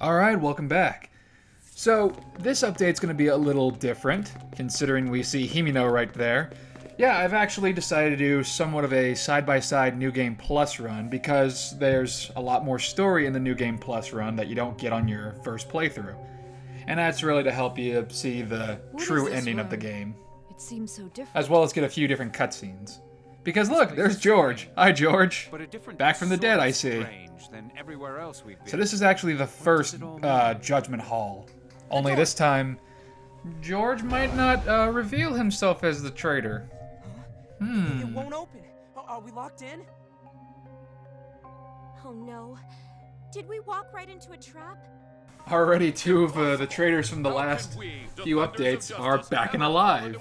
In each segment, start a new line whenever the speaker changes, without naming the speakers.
Alright, welcome back. So, this update's going to be a little different, considering we see Himino right there. Yeah, I've actually decided to do somewhat of a side-by-side New Game Plus run, because there's a lot more story in the New Game Plus run that you don't get on your first playthrough. And that's really to help you see the true ending of the game.
It seems so different.
As well as get a few different cutscenes. Because look, there's George. Hi, George. Back from the dead, I see. So this is actually the first Judgment Hall. Only this time, George might not reveal himself as the traitor.
It won't open. Are we locked in?
Oh no. Did we walk right into a trap?
Already two of the traitors from the last few updates are back and alive.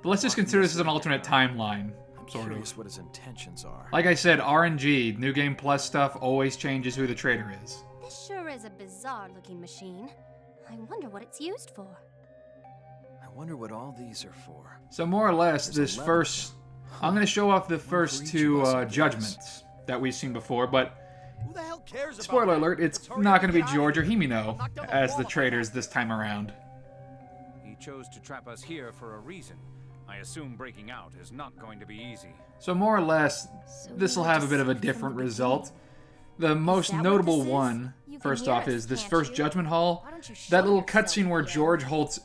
But let's just consider this as an alternate timeline. Sort
Curious
of.
what his intentions are.
Like I said, RNG, New Game Plus stuff, always changes who the traitor is.
This sure is a bizarre-looking machine. I wonder what it's used for.
I wonder what all these are for.
So more or less, this first... I'm going to show off the first two judgments that we've seen before, but...
Who the hell cares about
Spoiler
that?
alert, it's
Hurry
not
up
going to be
and get
George or
out of here.
Himino
Knock down the
as
wall
the
if I
traitors
can.
this time around.
He chose to trap us here for a reason. I assume breaking out is not going to be easy.
So more or less, this will have a bit of a different result. The most notable one, first off, is this first Judgment Hall. That little cutscene where George holds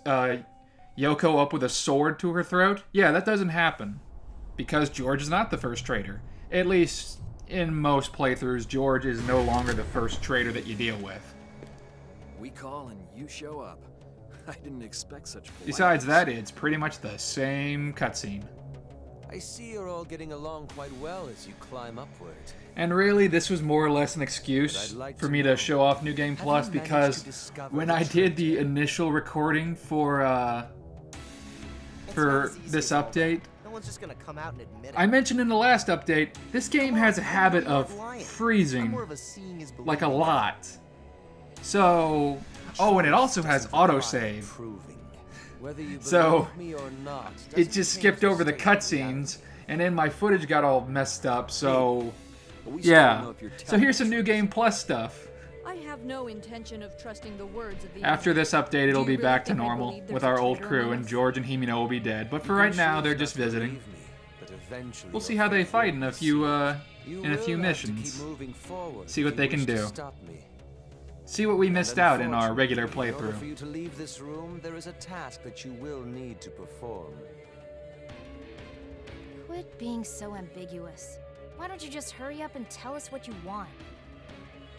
Yoko up with a sword to her throat. Yeah, that doesn't happen. Because George is not the first traitor. At least, in most playthroughs, George is no longer the first traitor that you deal with.
We call and you show up. I didn't expect such politeness.
Besides that, it's pretty much the same cutscene.
I see you're all getting along quite well as you climb upward.
And really, this was more or less an excuse for me to show off New Game Plus, because when I did the initial recording for this update,
No one's just gonna come out and admit it.
I mentioned in the last update, this game has a habit of
I'm more
freezing,
of a seeing is
like a
believing.
lot. So, oh, and it also has autosave.
Proving. Whether you
So,
believe me or not,
It
doesn't
just
change
skipped over the
state of
cutscenes, and then my footage got all messed up, so...
But we still don't
Yeah.
know if you're
So
telling
here's
the
some New
truth.
Game Plus stuff.
I have no intention of trusting the words of the
After
enemy.
this update, it'll
Do
be
you
back to
really think I
normal
believe
with
there's
our
a
old
traitor
crew,
among
and
us?
George and Himino will be dead. But for
You
right
can
now,
choose
they're
not
just
to
visiting.
believe me, but eventually
We'll
you'll
see how they
feel
fight in a
witness.
few
You
in a few
will have to
missions.
keep moving forward
See what
if
they
you
can
wish to
do.
stop me.
See what we
And
missed out in our regular
unfortunately, in order
playthrough.
for you to leave this room, there is a task that you will need to perform.
Quit being so ambiguous. Why don't you just hurry up and tell us what you want?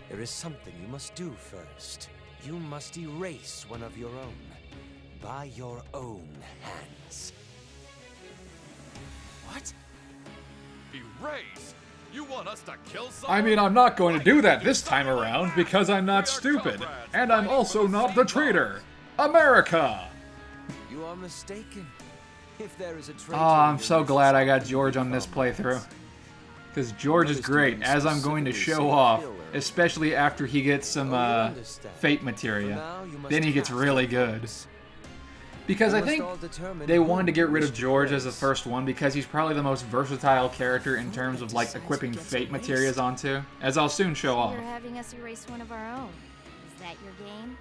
There is something you must do first. You must erase one of your own. By your own hands.
What?
Erase? You want us to kill someone?
I mean, I'm not going to do that this time around, because I'm not stupid. And I'm also not the traitor. America!
You are mistaken. If there is a traitor
Oh, I'm
in
so
this
glad I got
society,
George on this playthrough. Because George is great, as I'm going to show off, especially after he gets some Fate materia. Then he gets really good. Because I think they wanted to get rid of George as the first one because he's probably the most versatile character in terms of like equipping Fate materias onto, as I'll soon show off.
You're having us erase one of our own. Is that your game?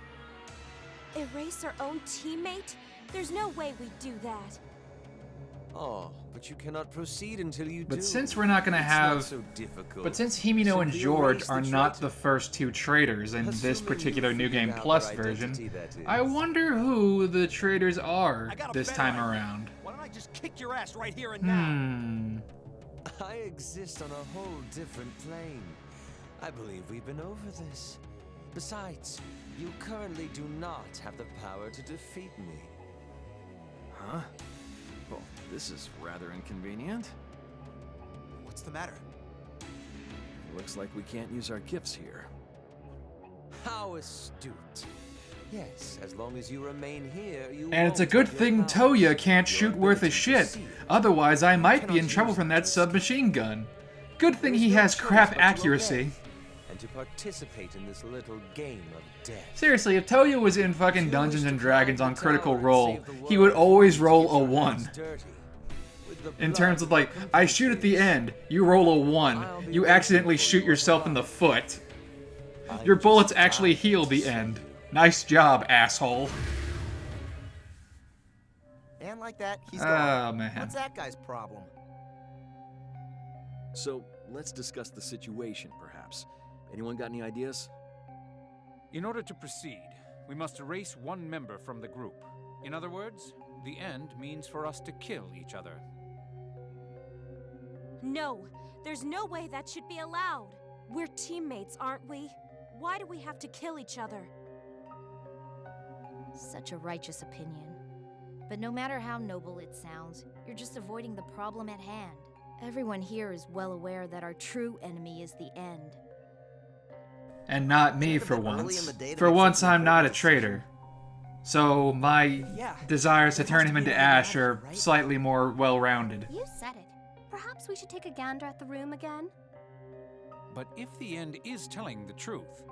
Erase our own teammate? There's no way we'd do that.
Oh, but you cannot proceed until you do.
But since we're not going to have...
It's not so difficult.
But since Himino and
Simply
George
erase
are
the
not
traitor.
the first two traitors in this
Assuming
particular
you
New Game
figured out
Plus
their
version,
identity, that is.
I wonder who the traitors are
I got a
this
better
time
idea.
around.
Why don't I just kick your ass right here and now?
Hmm.
I exist on a whole different plane. I believe we've been over this. Besides, you currently do not have the power to defeat me.
Huh? Well, this is rather inconvenient.
What's the matter?
Looks like we can't use our gifts here.
How astute. Yes, as long as you remain here, you
And it's a
won't
good
have
thing
your
Toya
powers.
can't
Your
shoot worth a
ability to
shit.
see.
Otherwise, I might be
cannot
in trouble
use
from
them
that
to
submachine gun. Good thing
There is
he
no
has
choice
crap
but to
accuracy.
obey and to participate in this little game of death.
Seriously, if Toya was in fucking
You
Dungeons
wish
and
to
Dragons
climb
on
the
Critical
tower and
Role,
save the
he
world,
would always
you
roll
get
a
your
1.
hands dirty. With the
In
blood
terms of like, I shoot at the end, you roll a 1, you accidentally shoot yourself in the foot. Your bullets actually heal the end. Nice job, asshole.
And like that, he's
Oh,
gone.
man.
What's that guy's problem?
So, let's discuss the situation, perhaps. Anyone got any ideas?
In order to proceed, we must erase one member from the group. In other words, the end means for us to kill each other.
No, there's no way that should be allowed. We're teammates, aren't we? Why do we have to kill each other? Such a righteous opinion. But no matter how noble it sounds, you're just avoiding the problem at hand. Everyone here is well aware that our true enemy is the end.
And not me for once. For once, I'm not a traitor. So my desires to turn him into ash are slightly more well-rounded.
You said it. Perhaps we should take a gander at the room again?
But if the end is telling the truth,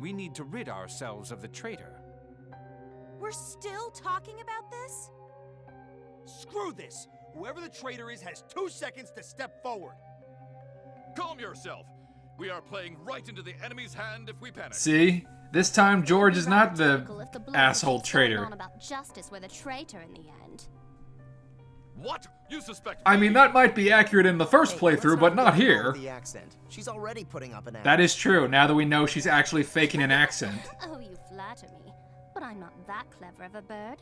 we need to rid ourselves of the traitor.
We're still talking about this?
Screw this! Whoever the traitor is has 2 seconds to step forward.
Calm yourself. We are playing right into the enemy's hand if we panic.
See? This time George is not the asshole traitor.
About justice with a traitor in the end.
What? You suspect
I
me?
mean, that might be accurate in the first playthrough, but not here.
The accent. She's already putting up an act.
That is true, now that we know she's actually faking an accent.
Oh, you flatter me. But I'm not that clever of a bird.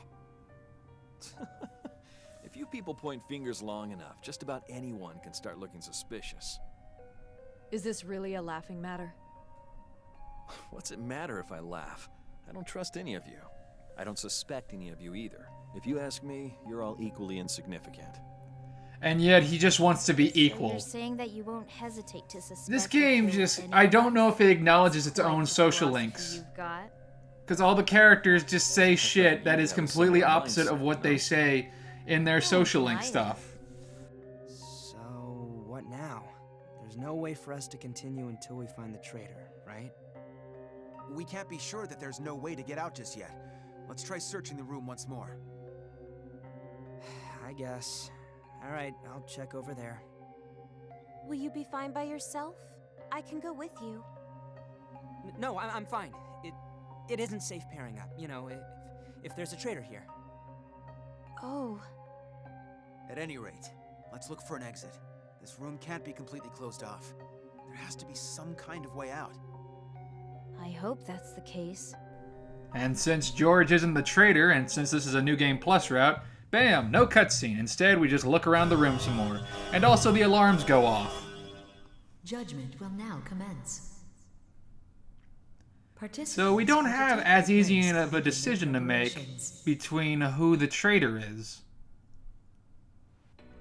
If you people point fingers long enough, just about anyone can start looking suspicious.
Is this really a laughing matter?
What's it matter if I laugh? I don't trust any of you. I don't suspect any of you either. If you ask me, you're all equally insignificant.
And yet he just wants to be
So
equal.
you're saying that you won't hesitate to suspect
This
that
game
there's
just,
any
I don't know if it acknowledges its
like
own
the
social
philosophy
links.
you've got?
Because all the characters just say shit that is
that was
completely
someone
opposite of
mindset,
what they
no?
say in their social link
right.
stuff.
So, what now? There's no way for us to continue until we find the traitor, right?
We can't be sure that there's no way to get out just yet. Let's try searching the room once more.
I guess. Alright, I'll check over there.
Will you be fine by yourself? I can go with you.
No, I'm fine. It isn't safe pairing up, you know, if there's a traitor here.
Oh,
At any rate, let's look for an exit. This room can't be completely closed off. There has to be some kind of way out.
I hope that's the case.
And since George isn't the traitor, and since this is a New Game Plus route, bam, no cutscene. Instead, we just look around the room some more. And also the alarms go off.
Judgment will now commence.
So we don't have as easy of a decision to make between who the traitor is.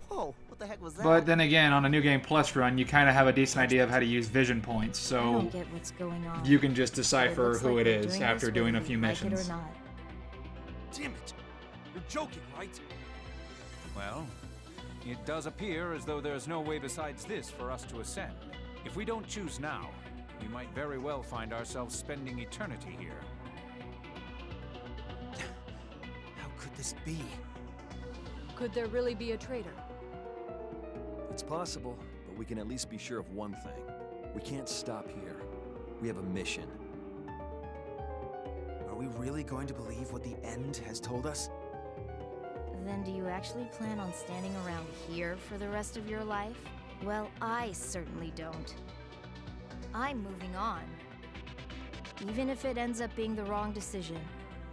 Whoa, what the heck was that?
But then again, on a New Game Plus run, you kind of have a decent idea of how to use vision points,
I
so
don't get what's going on.
you can just
But it
decipher
looks
who
like
it
we're
is
doing
after
this
doing a
whether
few
we like it or
missions.
not.
Damn it! You're joking, right?
Well, it does appear as though there's no way besides this for us to ascend. If we don't choose now, we might very well find ourselves spending eternity here.
How could this be?
Could there really be a traitor?
It's possible, but we can at least be sure of one thing. We can't stop here. We have a mission.
Are we really going to believe what the end has told us?
Then do you actually plan on standing around here for the rest of your life? Well, I certainly don't. I'm moving on. Even if it ends up being the wrong decision,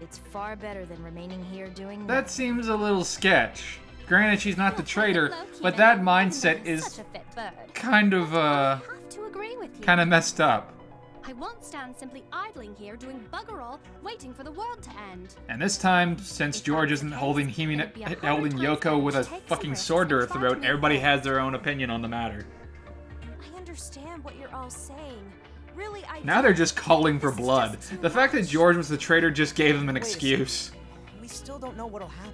it's far better than remaining here doing
That
nothing.
seems a little sketch. Granted, she's not the
You're
traitor,
low-key
but
there.
that mindset
Such
is
a fit bird.
kind of,
I have to agree with you.
kind of messed up.
I won't stand simply idling here doing bugger all, waiting for the world to end.
And this time, since George isn't holding Yoko with a fucking sword to her throat, everybody has their own opinion on the matter.
I understand what you're all saying. Really, I
Now they're just calling for blood. The fact that George was the traitor just gave them an
Wait a second.
excuse.
We still don't know what'll happen.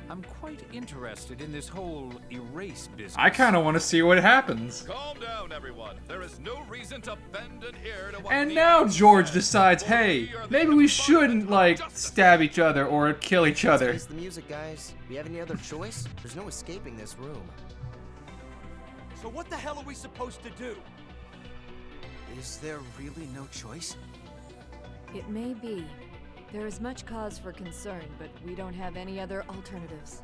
I'm quite interested in this whole erase business.
I kind of want to see what happens.
Calm down, everyone. There is no reason to bend an ear to what
And
the
now
enemy
George
says.
decides,
For
hey,
we are the
maybe we
embodiment
shouldn't,
of
like,
justice.
stab each other or kill each other.
Face the music, guys. We have any other choice? There's no escaping this room.
So what the hell are we supposed to do? Is there really no choice?
It may be. There is much cause for concern, but we don't have any other alternatives.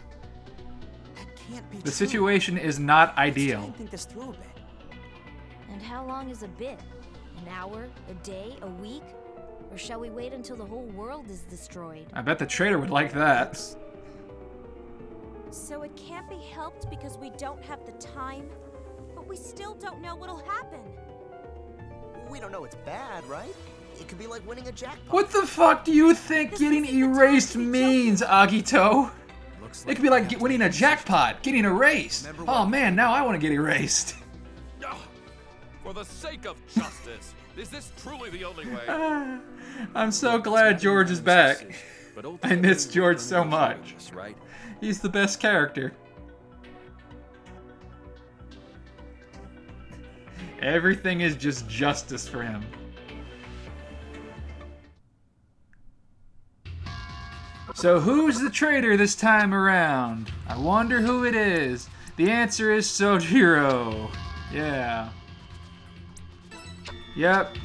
That can't be
The
true.
situation is not
Let's try
ideal.
and think this through a bit.
And how long is a bit? An hour? A day? A week? Or shall we wait until the whole world is destroyed?
I bet the traitor would like that.
So it can't be helped because we don't have the time, but we still don't know what'll happen.
We don't know it's bad, right? It could be like winning a jackpot.
What the fuck do you think getting erased means, Agito? It could be like winning a jackpot, getting erased. Oh man, now I want to get erased.
For the sake of justice, is this truly the only way?
I'm so glad George is back. I miss George so much. He's the best character. Everything is just justice for him. So who's the traitor this time around? I wonder who it is. The answer is Sojiro. Yeah. Yep.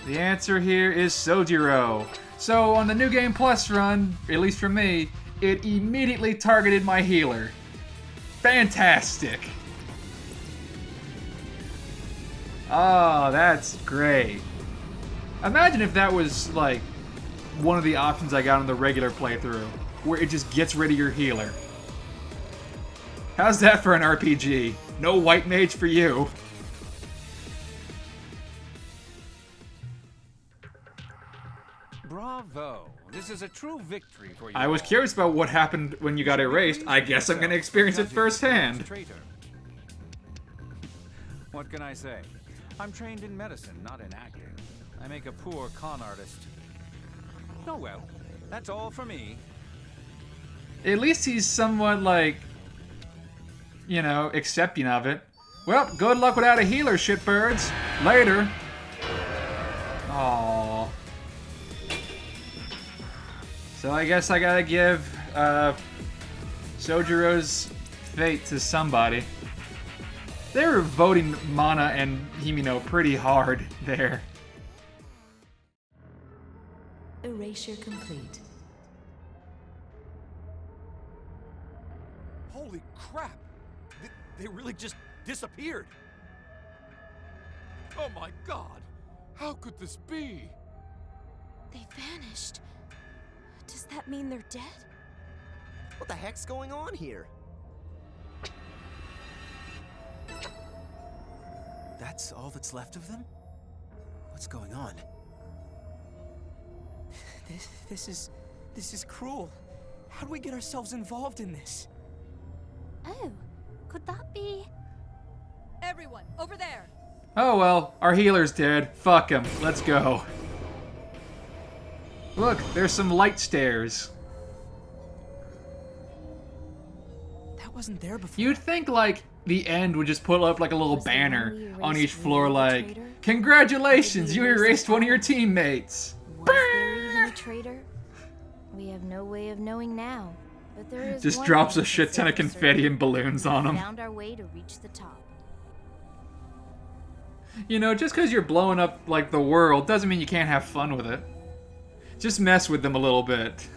The answer here is Sojiro. So on the New Game Plus run, at least for me, it immediately targeted my healer. Fantastic. Oh, that's great. Imagine if that was like one of the options I got on the regular playthrough, where it just gets rid of your healer. How's that for an RPG? No white mage for you.
Bravo! This is a true victory for you.
I was curious about what happened when you got erased. I guess I'm gonna experience it firsthand.
What can I say? I'm trained in medicine, not in acting. I make a poor con artist. Oh well, that's all for me.
At least he's somewhat like, you know, accepting of it. Well, good luck without a healer, shitbirds. Later. Aww. So I guess I gotta give Sojiro's fate to somebody. They were voting Mana and Himino pretty hard there.
Erasure complete.
Holy crap! They really just disappeared! Oh my god! How could this be?
They vanished. Does that mean they're dead?
What the heck's going on here?
That's all that's left of them? What's going on?
This is cruel. How do we get ourselves involved in this?
Oh, could that be?
Everyone, over there!
Oh well, our healer's dead. Fuck him. Let's go. Look, there's some light stairs.
That wasn't there before.
You'd think like the end would just put up like a little banner on each floor like, congratulations, you erased one of your teammates.
Was there even a traitor? We have no way of knowing now, but there is
Just
one
drops
thing
a shit ton of
for certain.
confetti and balloons on
We
them.
found our way to reach the top.
You know, just because you're blowing up like the world doesn't mean you can't have fun with it. Just mess with them a little bit.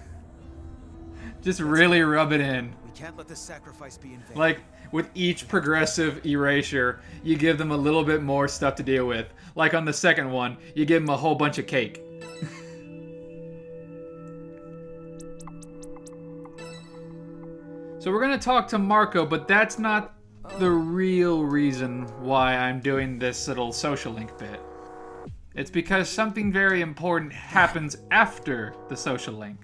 Just really rub it in.
We can't let this sacrifice be in vain.
Like, with each progressive erasure, you give them a little bit more stuff to deal with. Like on the second one, you give them a whole bunch of cake. So we're gonna talk to Marco, but that's not the real reason why I'm doing this little social link bit. It's because something very important happens after the social link.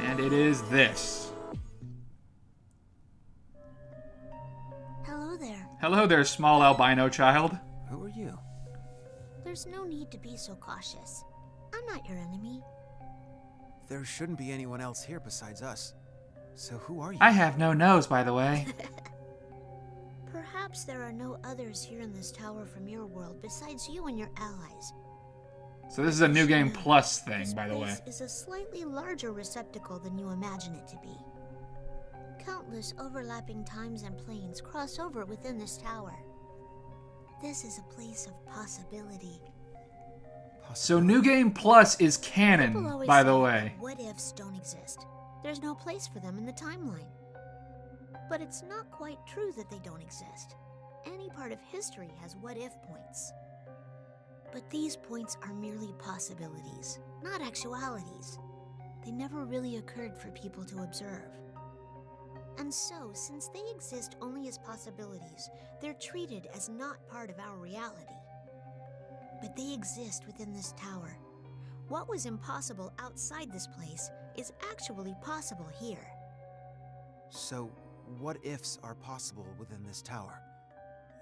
And it is this.
Hello there.
Hello there, small albino child.
Who are you?
There's no need to be so cautious. I'm not your enemy.
There shouldn't be anyone else here besides us. So who are you?
I have no nose, by the way.
Perhaps there are no others here in this tower from your world besides you and your allies.
So this is a New Game Plus thing,
This
by the way.
place is a slightly larger receptacle than you imagine it to be. Countless overlapping times and planes cross over within this tower.
This is a place of possibility.
So New Game Plus is canon,
People always
by the
say
way.
what ifs don't exist. There's no place for them in the timeline. But it's not quite true that they don't exist. Any part of history has what-if points. But these points are merely possibilities, not actualities. They never really occurred for people to observe. And so, since they exist only as possibilities, they're treated as not part of our reality. But they exist within this tower. What was impossible outside this place is actually possible here.
So, what-ifs are possible within this tower?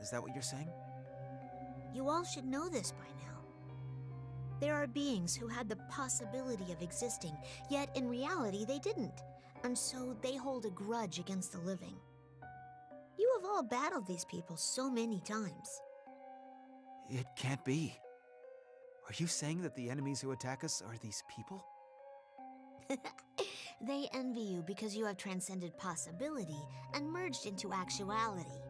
Is that what you're saying?
You all should know this by now. There are beings who had the possibility of existing, yet in reality they didn't, and so they hold a grudge against the living. You have all battled these people so many times.
It can't be. Are you saying that the enemies who attack us are these people?
They envy you because you have transcended possibility and merged into actuality.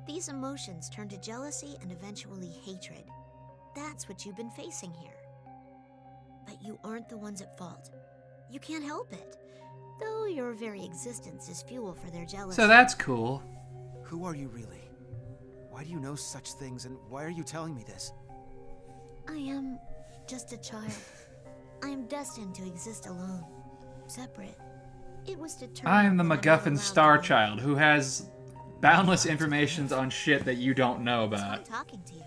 These emotions turn to jealousy and eventually hatred. That's what you've been facing here. But you aren't the ones at fault. You can't help it, though your very existence is fuel for their jealousy.
So that's cool.
Who are you really? Why do you know such things, and why are you telling me this?
I am just a child. I am destined to exist alone, separate. It was determined.
I'm the
that I'm
MacGuffin
allowed
Star
to
Child who has boundless information on shit that you don't know
live. So I'm
about.
talking to you.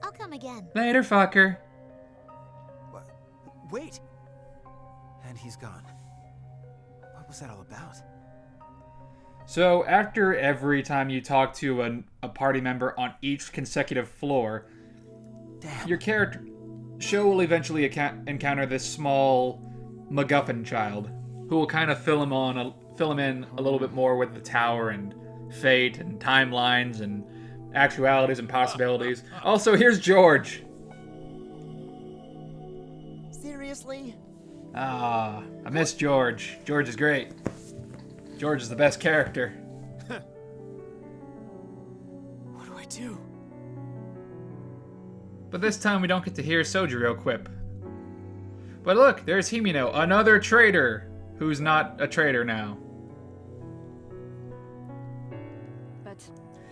I'll come again.
Later, fucker.
What? Wait! And he's gone. What was that all about?
So after every time you talk to a party member on each consecutive floor, your character show will eventually encounter this small MacGuffin child who will kind of fill him in a little bit more with the tower and fate and timelines and actualities and possibilities. Also, here's George.
Seriously?
I miss George. George is great. George is the best character.
What do I do?
But this time we don't get to hear Sojiro quip. But look, there's Himino, another traitor, who's not a traitor now.
But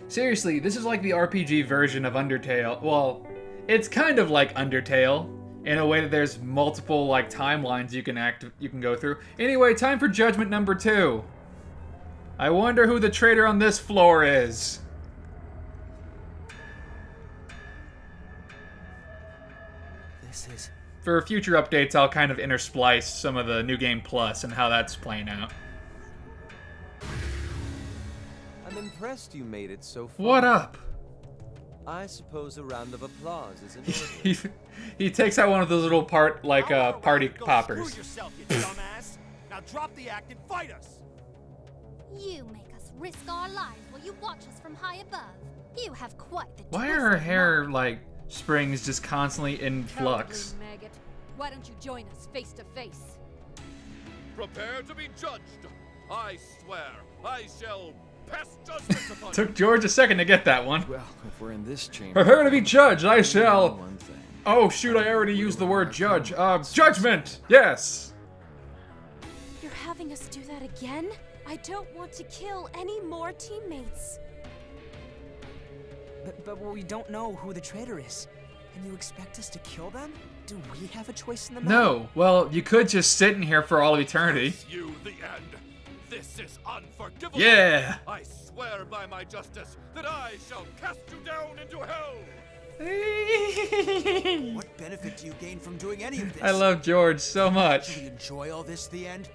seriously, this is like the RPG version of Undertale. Well, it's kind of like Undertale, in a way that there's multiple like timelines you can go through. Anyway, time for judgment number 2. I wonder who the traitor on this floor is.
This is...
For future updates, I'll kind of intersplice some of the New Game Plus and how that's playing out.
I'm impressed you made it so far.
What up?
I suppose a round of applause is in order.
He takes out one of those little party poppers.
Screw yourself, you dumbass. Now drop the act and fight us.
You make us risk our lives while you watch us from high above. You have quite the
Why are her hair like springs just constantly in flux?
Cowardly maggot. Why don't you join us face to face?
Prepare to be judged. I swear, I shall pass judgment upon
Took George a second to get that one.
Well, if we're in this chamber...
Prepare to be judged, I shall...
One thing.
Oh shoot, I already used the word judge. Judgment! Yes!
You're having us do that again? I don't want to kill any more teammates.
But we don't know who the traitor is. And you expect us to kill them? Do we have a choice in the matter?
No. Well, you could just sit in here for all of eternity.
you the end. This is unforgivable.
Yeah.
I swear by my justice that I shall cast you down into hell.
What benefit do you gain from doing any of this?
I love George so much.
Should we enjoy all this to the end?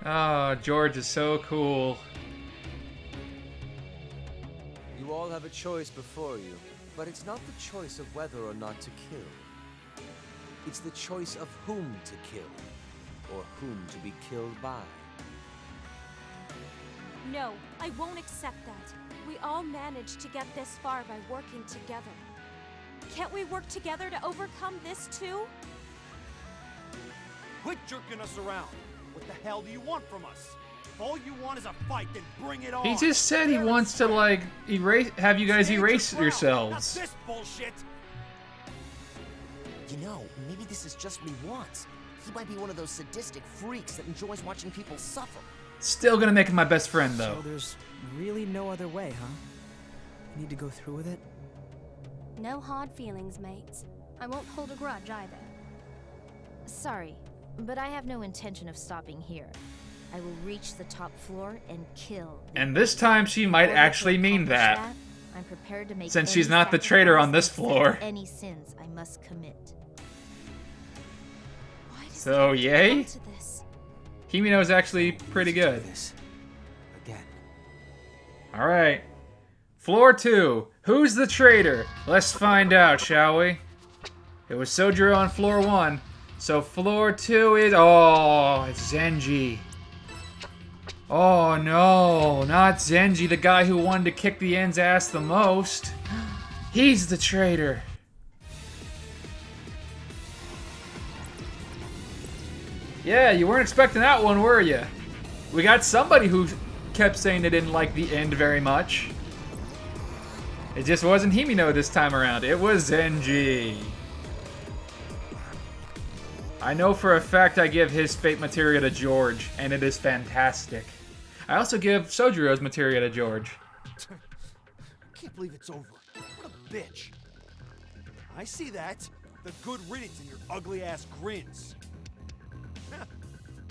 Oh, George is so cool.
You all have a choice before you, but it's not the choice of whether or not to kill. It's the choice of whom to kill, or whom to be killed by.
No, I won't accept that. We all managed to get this far by working together. Can't we work together to overcome this too?
Quit jerking us around. What the hell do you want from us? If all you want is a fight, then bring it on.
He just said he wants to, like, have you guys erase yourselves.
Not this bullshit.
You know, maybe this is just what he wants. He might be one of those sadistic freaks that enjoys watching people suffer.
Still gonna make him my best friend, though.
So there's really no other way, huh? You need to go through with it?
No hard feelings, mates. I won't hold a grudge either.
Sorry, but I have no intention of stopping here. I will reach the top floor and kill.
And this time she might actually mean that.
I'm prepared to make
Since she's not the traitor on this floor.
Any sins I must commit.
So, yay? Himeno's actually pretty good.
Again.
Alright. Floor 2. Who's the traitor? Let's find out, shall we? It was Sojiro on floor 1. So floor 2 is... Oh, it's Zenji. Oh no, not Zenji, the guy who wanted to kick the End's ass the most. He's the traitor. Yeah, you weren't expecting that one, were you? We got somebody who kept saying they didn't like the End very much. It just wasn't Himeno this time around. It was Zenji. I know for a fact I give his fate materia to George, and it is fantastic. I also give Sojiro's materia to George.
I can't believe it's over. What a bitch. I see that. The good riddance in your ugly ass grins.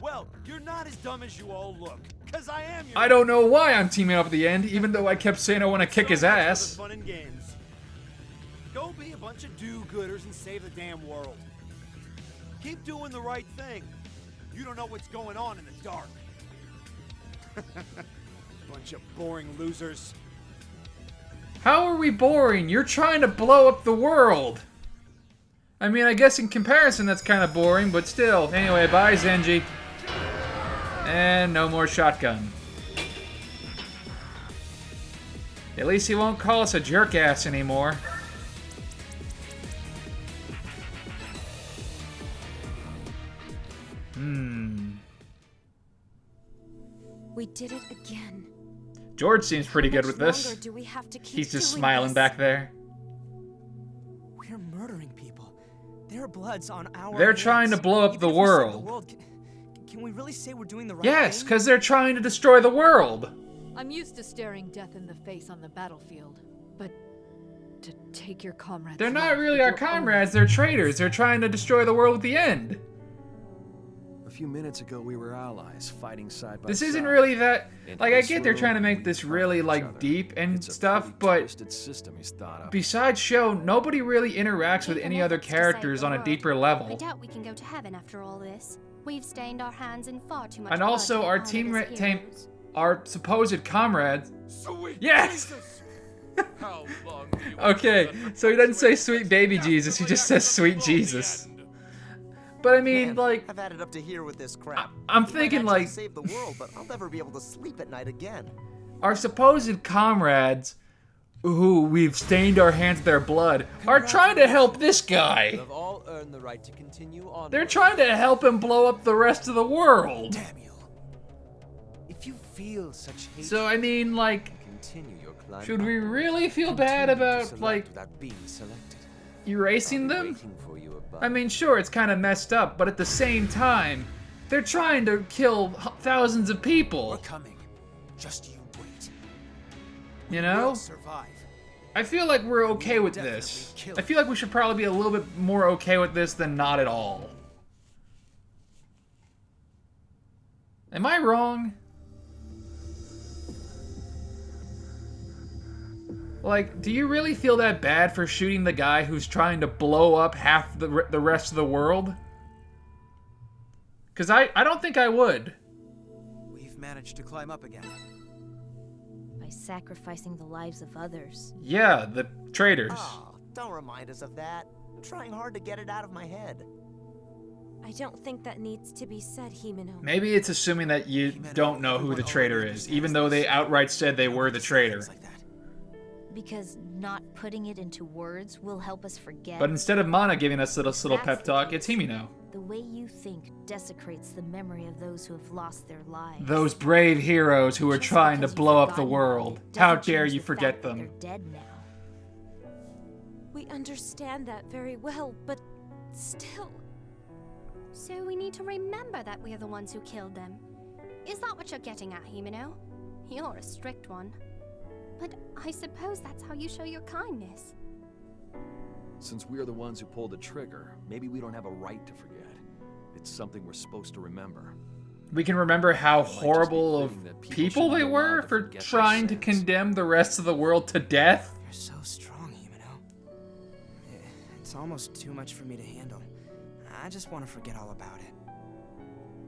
Well, you're not as dumb as you all look, cause I am your...
I don't know why I'm teaming up at the End, even though I kept saying I want to kick his ass.
Fun and games. Go be a bunch of do-gooders and save the damn world. Keep doing the right thing. You don't know what's going on in the dark. Bunch of boring losers.
How are we boring? You're trying to blow up the world. I mean, I guess in comparison that's kind of boring, but still. Anyway, bye, Zenji. And no more shotgun. At least he won't call us a jerk-ass anymore.
We did it again.
George seems pretty good with this.
Do we have to keep
He's just
doing
smiling
this?
back there.
We're murdering people. Their blood's on our
They're
hands.
trying to blow up
Even
the
if we save
world.
Can we really say we're doing the right
Yes,
thing?
because they're trying to destroy the world.
I'm used to staring death in the face on the battlefield, but to take your comrades...
They're not really our comrades, they're traitors. They're trying to destroy the world at the End.
A few minutes ago, we were allies, fighting side by
This
side.
isn't really that... Like, I
this
get they're trying to
room,
make
we
this
find
really,
each
like,
other.
deep and
It's a
stuff,
pretty
but...
twisted system he's thought up.
Besides Sho, nobody really interacts with any other characters on a deeper
I
level.
doubt we can go to heaven after all this. We've stained our hands in far too much
And
blood
also,
to
our
be honored as
team...
heroes.
Our supposed comrades...
Sweet
Yes!
Jesus! How long do you
Okay, so he doesn't say sweet baby Jesus, he just says sweet Jesus. But I mean,
Man,
like...
I've had it up to here with this crap.
I'm
We might
thinking,
actually
like...
save the world, but I'll never be able to sleep at night again.
Our supposed comrades, who we've stained our hands with their blood, are trying to help this guy.
You have all earned the right to continue on.
They're trying to help him blow up the rest of the world.
Damn you. If you feel such hate,
So, I mean, like...
continue your climb.
Should we really feel
Continue
bad
to
about,
select
like,
without being selected.
erasing
I'll be
them?
waiting for you above.
I mean, sure, it's kind of messed up, but at the same time, they're trying to kill thousands of people.
We're coming. Just you wait.
You know?
We'll survive.
I feel like we're okay with this. I feel like we should probably be a little bit more okay with this than not at all. Am I wrong? Like, do you really feel that bad for shooting the guy who's trying to blow up half the rest of the world? Because I don't think I would.
We've managed to climb up again.
By sacrificing the lives of others.
Yeah, the traitors.
Oh, don't remind us of that. I'm trying hard to get it out of my head.
I don't think that needs to be said, Himeno.
Maybe it's assuming that you don't know who the traitor is, even though they outright said they were the traitor.
Because not putting it into words will help us forget.
But instead of Mana giving us this little pep talk, it's Himeno.
The way you think desecrates the memory of those who have lost their lives.
Those brave heroes who are trying to blow up the world. How dare you forget them?
They're dead now.
We understand that very well, but still...
So we need to remember that we're the ones who killed them. Is that what you're getting at, Himeno? You're a strict one. But I suppose that's how you show your kindness.
Since we're the ones who pulled the trigger, maybe we don't have a right to forget. It's something we're supposed to remember.
We can remember how horrible of people they were for trying to condemn the rest of the world to death.
You're so strong, Himeno. It's almost too much for me to handle. I just want to forget all about it.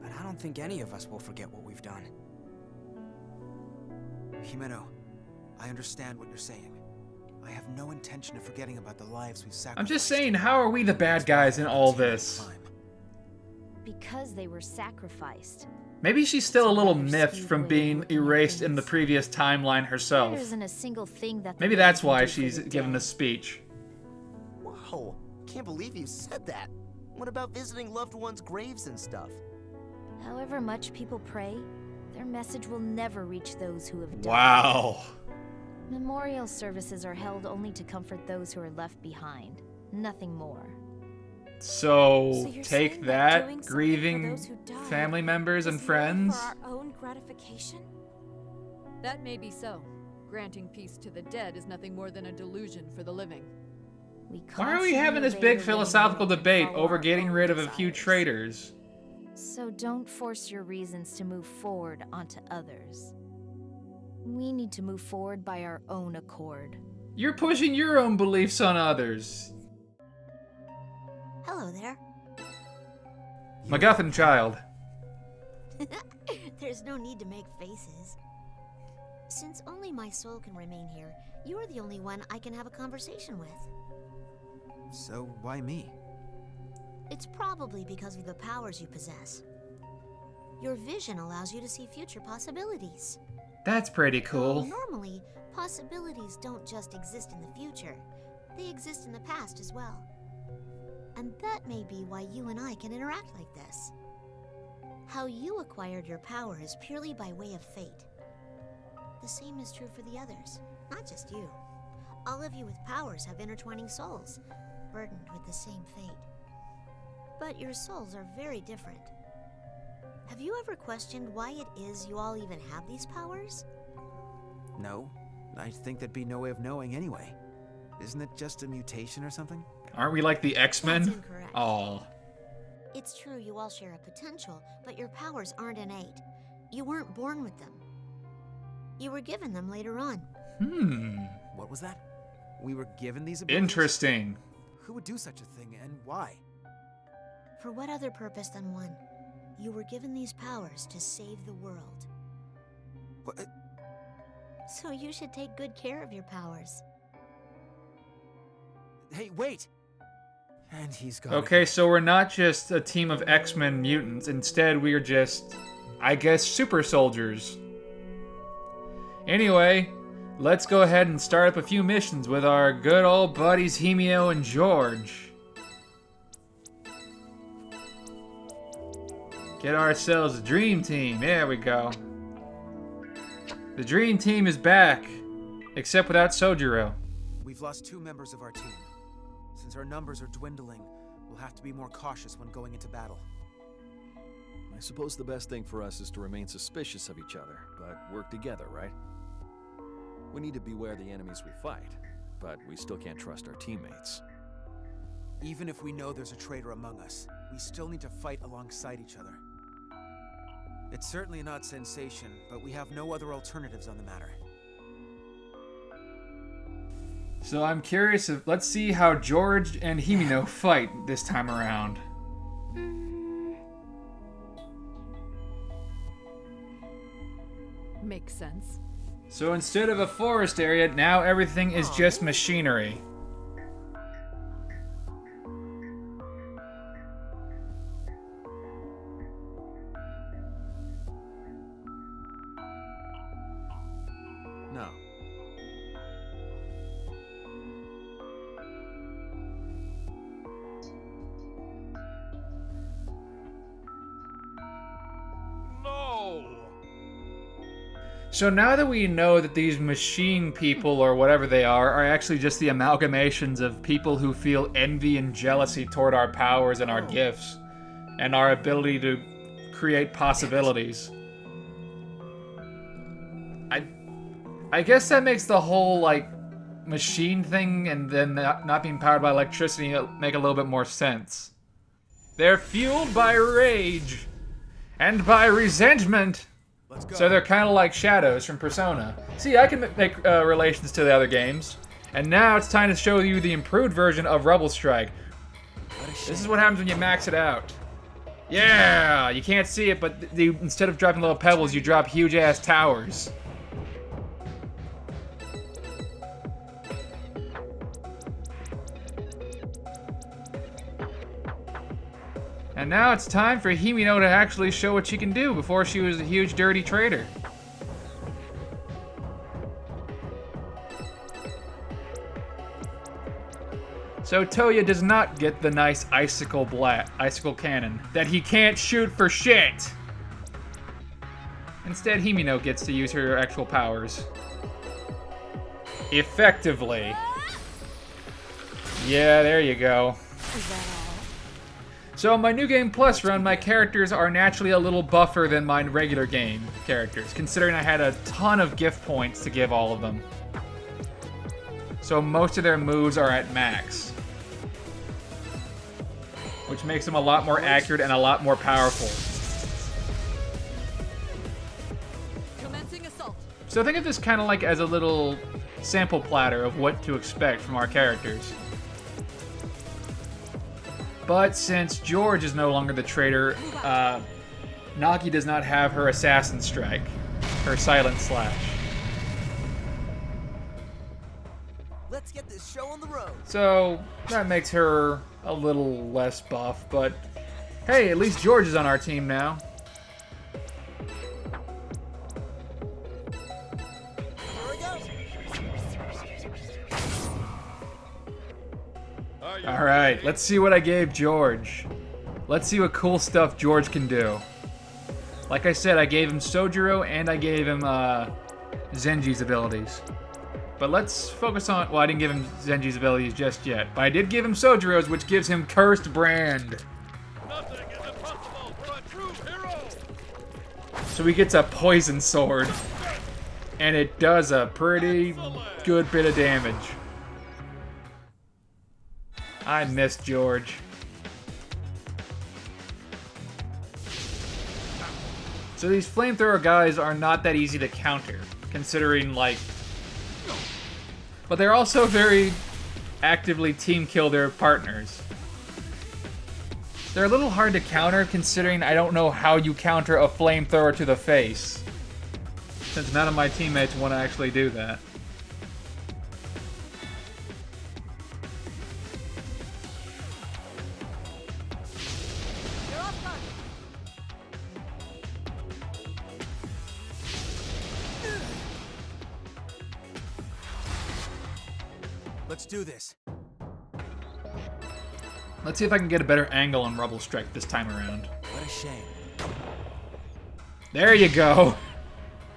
But I don't think any of us will forget what we've done.
Himeno, I understand what you're saying. I have no intention of forgetting about the lives we've sacrificed.
I'm just saying, how are we the bad guys in all this?
Because they were sacrificed.
Maybe she's still a little miffed from being erased in the previous timeline herself.
There isn't a single thing that
Maybe that's why she's given this speech.
Whoa, can't believe you said that. What about visiting loved ones' graves and stuff?
However much people pray, their message will never reach those who have died.
Wow.
Memorial services are held only to comfort those who are left behind. Nothing more.
So take that, grieving family members and friends.
For our own gratification?
That may be so. Granting peace to the dead is nothing more than a delusion for the living.
Why are we having this big philosophical debate over getting rid of a few traitors?
So don't force your reasons to move forward onto others. We need to move forward by our own accord.
You're pushing your own beliefs on others.
Hello there.
MacGuffin child.
There's no need to make faces. Since only my soul can remain here, you are the only one I can have a conversation with.
So why me?
It's probably because of the powers you possess. Your vision allows you to see future possibilities.
That's pretty cool.
Normally, possibilities don't just exist in the future. They exist in the past as well. And that may be why you and I can interact like this. How you acquired your power is purely by way of fate. The same is true for the others, not just you. All of you with powers have intertwining souls, burdened with the same fate. But your souls are very different. Have you ever questioned why it is you all even have these powers?
No. I think there'd be no way of knowing anyway. Isn't it just a mutation or something?
Aren't we like the X-Men?
That's incorrect.
Oh.
It's true you all share a potential, but your powers aren't innate. You weren't born with them. You were given them later on.
What was that? We were given these abilities?
Interesting.
Who would do such a thing, and why?
For what other purpose than one? You were given these powers to save the world.
What?
So you should take good care of your powers.
Hey, wait! And he's gone.
Okay, so we're not just a team of X-Men mutants. Instead, we are just, I guess, super soldiers. Anyway, let's go ahead and start up a few missions with our good old buddies Himeno and George. Get ourselves a dream team. There we go. The dream team is back, except without Sojiro.
We've lost 2 members of our team. Since our numbers are dwindling, we'll have to be more cautious when going into battle.
I suppose the best thing for us is to remain suspicious of each other, but work together, right? We need to beware the enemies we fight, but we still can't trust our teammates.
Even if we know there's a traitor among us, we still need to fight alongside each other. It's certainly not sensation, but we have no other alternatives on the matter.
So I'm curious if, let's see how George and Himeno fight this time around.
Makes sense.
So instead of a forest area, now everything is just machinery.
No.
So now that we know that these machine people, or whatever they are actually just the amalgamations of people who feel envy and jealousy toward our powers and our gifts, and our ability to create possibilities. I guess that makes the whole, like, machine thing and then not being powered by electricity make a little bit more sense. They're fueled by rage and by resentment. So they're kind of like shadows from Persona. See, I can make relations to the other games. And now it's time to show you the improved version of Rebel Strike. This is what happens when you max it out. Yeah! You can't see it, but instead of dropping little pebbles, you drop huge-ass towers. And now it's time for Himino to actually show what she can do before she was a huge dirty traitor. So Toya does not get the nice icicle cannon that he can't shoot for shit. Instead, Himino gets to use her actual powers. Effectively. Yeah, there you go. So, my New Game Plus run, my characters are naturally a little buffer than my regular game characters, considering I had a ton of gift points to give all of them. So, most of their moves are at max. Which makes them a lot more accurate and a lot more powerful.
Commencing assault.
So, think of this kind of like as a little sample platter of what to expect from our characters. But since George is no longer the traitor, Nagi does not have her assassin strike, her silent slash.
Let's get this show on the road.
So that makes her a little less buff, but hey, at least George is on our team now. Alright, let's see what I gave George. Let's see what cool stuff George can do. Like I said, I gave him Sojiro and I gave him Zenji's abilities. But let's focus on... Well, I didn't give him Zenji's abilities just yet. But I did give him Sojiro's, which gives him Cursed Brand.
Nothing is impossible for a true hero.
So he gets a Poison Sword. And it does a pretty good bit of damage. I miss George. So these flamethrower guys are not that easy to counter, considering, like... But they're also very actively team kill their partners. They're a little hard to counter, considering I don't know how you counter a flamethrower to the face. Since none of my teammates want to actually do that.
Let's do this.
Let's see if I can get a better angle on Rebel Strike this time around.
What a shame.
There you go.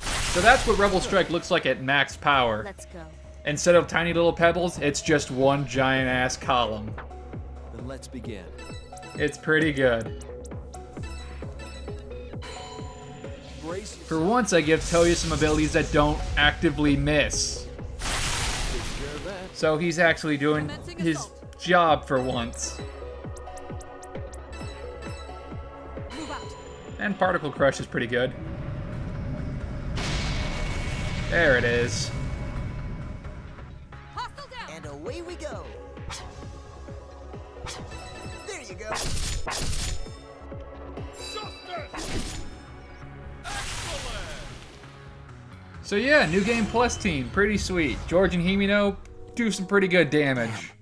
So that's what Rebel Strike looks like at max power.
Let's go.
Instead of tiny little pebbles, it's just one giant ass column.
Then let's begin.
It's pretty good. For once, I give Toya some abilities that don't actively miss. So he's actually doing his job for once. And Particle Crush is pretty good. There it is.
And away we go. There you go.
So yeah, New Game Plus team, pretty sweet. George and Himino do some pretty good damage.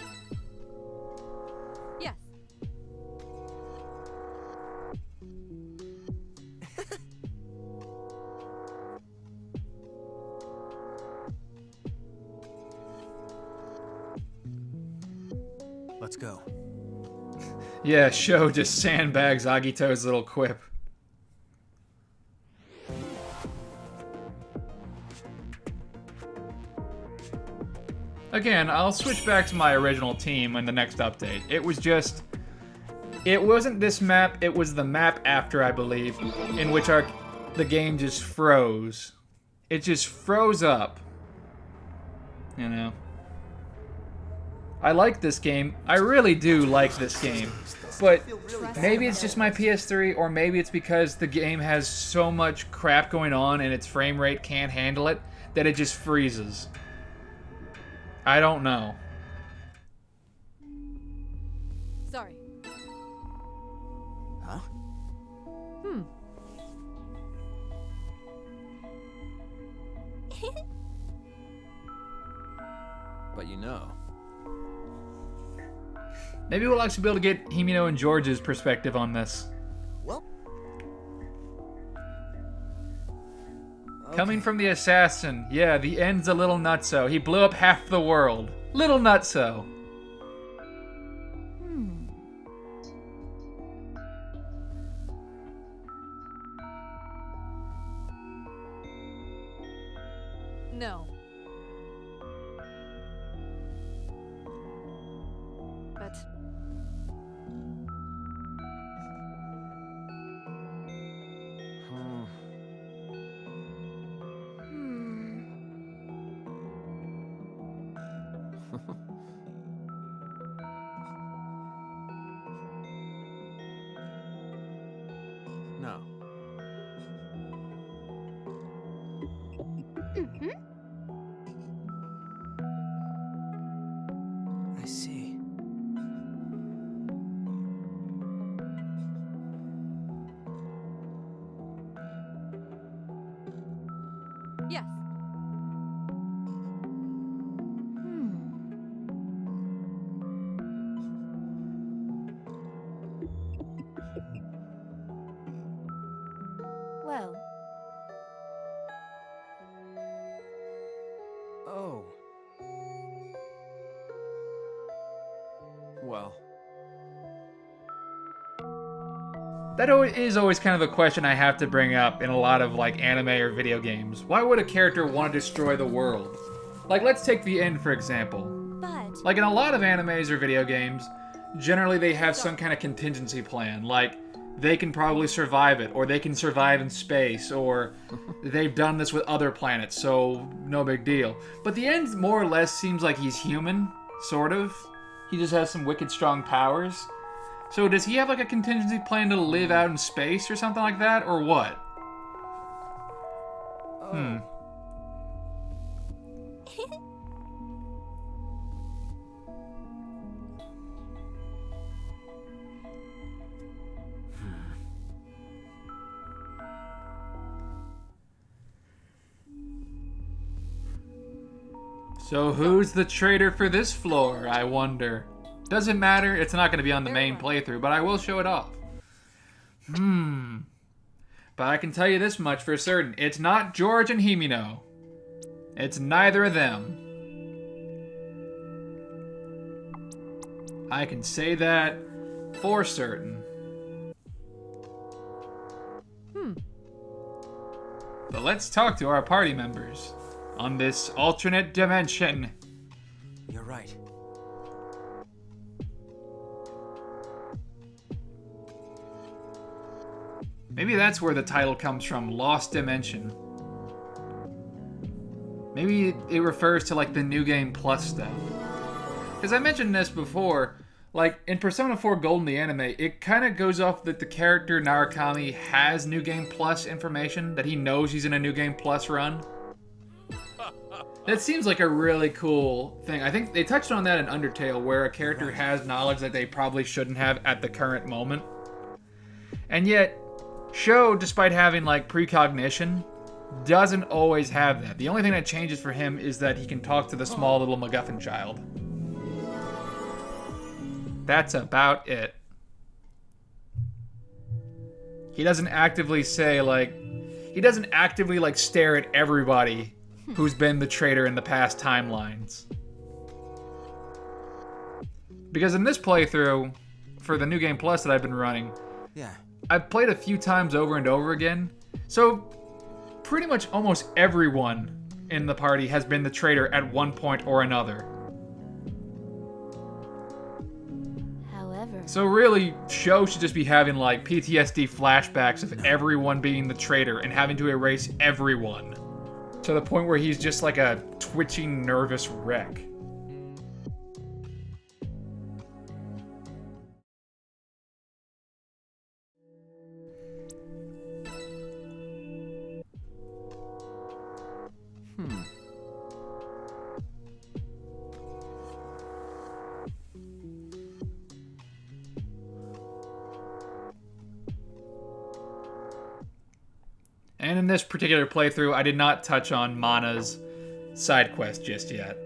Yes.
Let's go.
Yeah, Sho just sandbags Agito's little quip. Again, I'll switch back to my original team in the next update. It wasn't this map, it was the map after, I believe, in which the game just froze. It just froze up. You know? I like this game. I really do like this game. But maybe it's just my PS3, or maybe it's because the game has so much crap going on and its frame rate can't handle it, that it just freezes. I don't know.
Sorry.
Huh?
But you know.
Maybe we'll actually be able to get Himino and George's perspective on this.
Well.
Coming from the assassin, yeah, the end's a little nutso. He blew up half the world. Little nutso.
No. But
No.
I see.
yes.
Well,
Oh.
Well.
That is always kind of a question I have to bring up in a lot of like anime or video games. Why would a character want to destroy the world? Like, let's take the end for example.
But
Like in a lot of animes or video games, generally they have some kind of contingency plan. Like, they can probably survive it, or they can survive in space, or they've done this with other planets, so no big deal. But the end more or less seems like he's human, sort of. He just has some wicked strong powers. So does he have like a contingency plan to live out in space or something like that, or what? So who's the traitor for this floor, I wonder? Doesn't matter, it's not going to be on the main playthrough, but I will show it off. But I can tell you this much for certain. It's not George and Himino. It's neither of them. I can say that for certain. But let's talk to our party members on this alternate dimension.
You're right.
Maybe that's where the title comes from, Lost Dimension. Maybe it refers to like the New Game Plus stuff. Because I mentioned this before, like in Persona 4 Golden the anime, it kind of goes off that the character Narukami has New Game Plus information, that he knows he's in a New Game Plus run. That seems like a really cool thing. I think they touched on that in Undertale, where a character has knowledge that they probably shouldn't have at the current moment. And yet, Sho, despite having like precognition, doesn't always have that. The only thing that changes for him is that he can talk to the small little MacGuffin child. That's about it. He doesn't actively say like... He doesn't actively like stare at everybody who's been the traitor in the past timelines. Because in this playthrough, for the New Game Plus that I've been running, I've played a few times over and over again, so pretty much almost everyone in the party has been the traitor at one point or another. So really, Sho should just be having like PTSD flashbacks of everyone being the traitor and having to erase everyone. To the point where he's just like a twitching, nervous wreck. And in this particular playthrough, I did not touch on Mana's side quest just yet.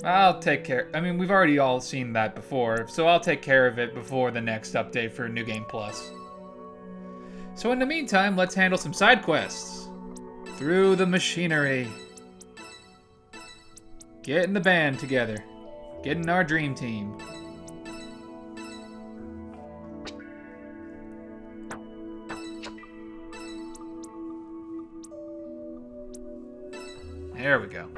I'll take care. I mean, we've already all seen that before, so I'll take care of it before the next update for New Game Plus. So in the meantime, let's handle some side quests. Through the machinery. Getting the band together. Getting our dream team. There we go.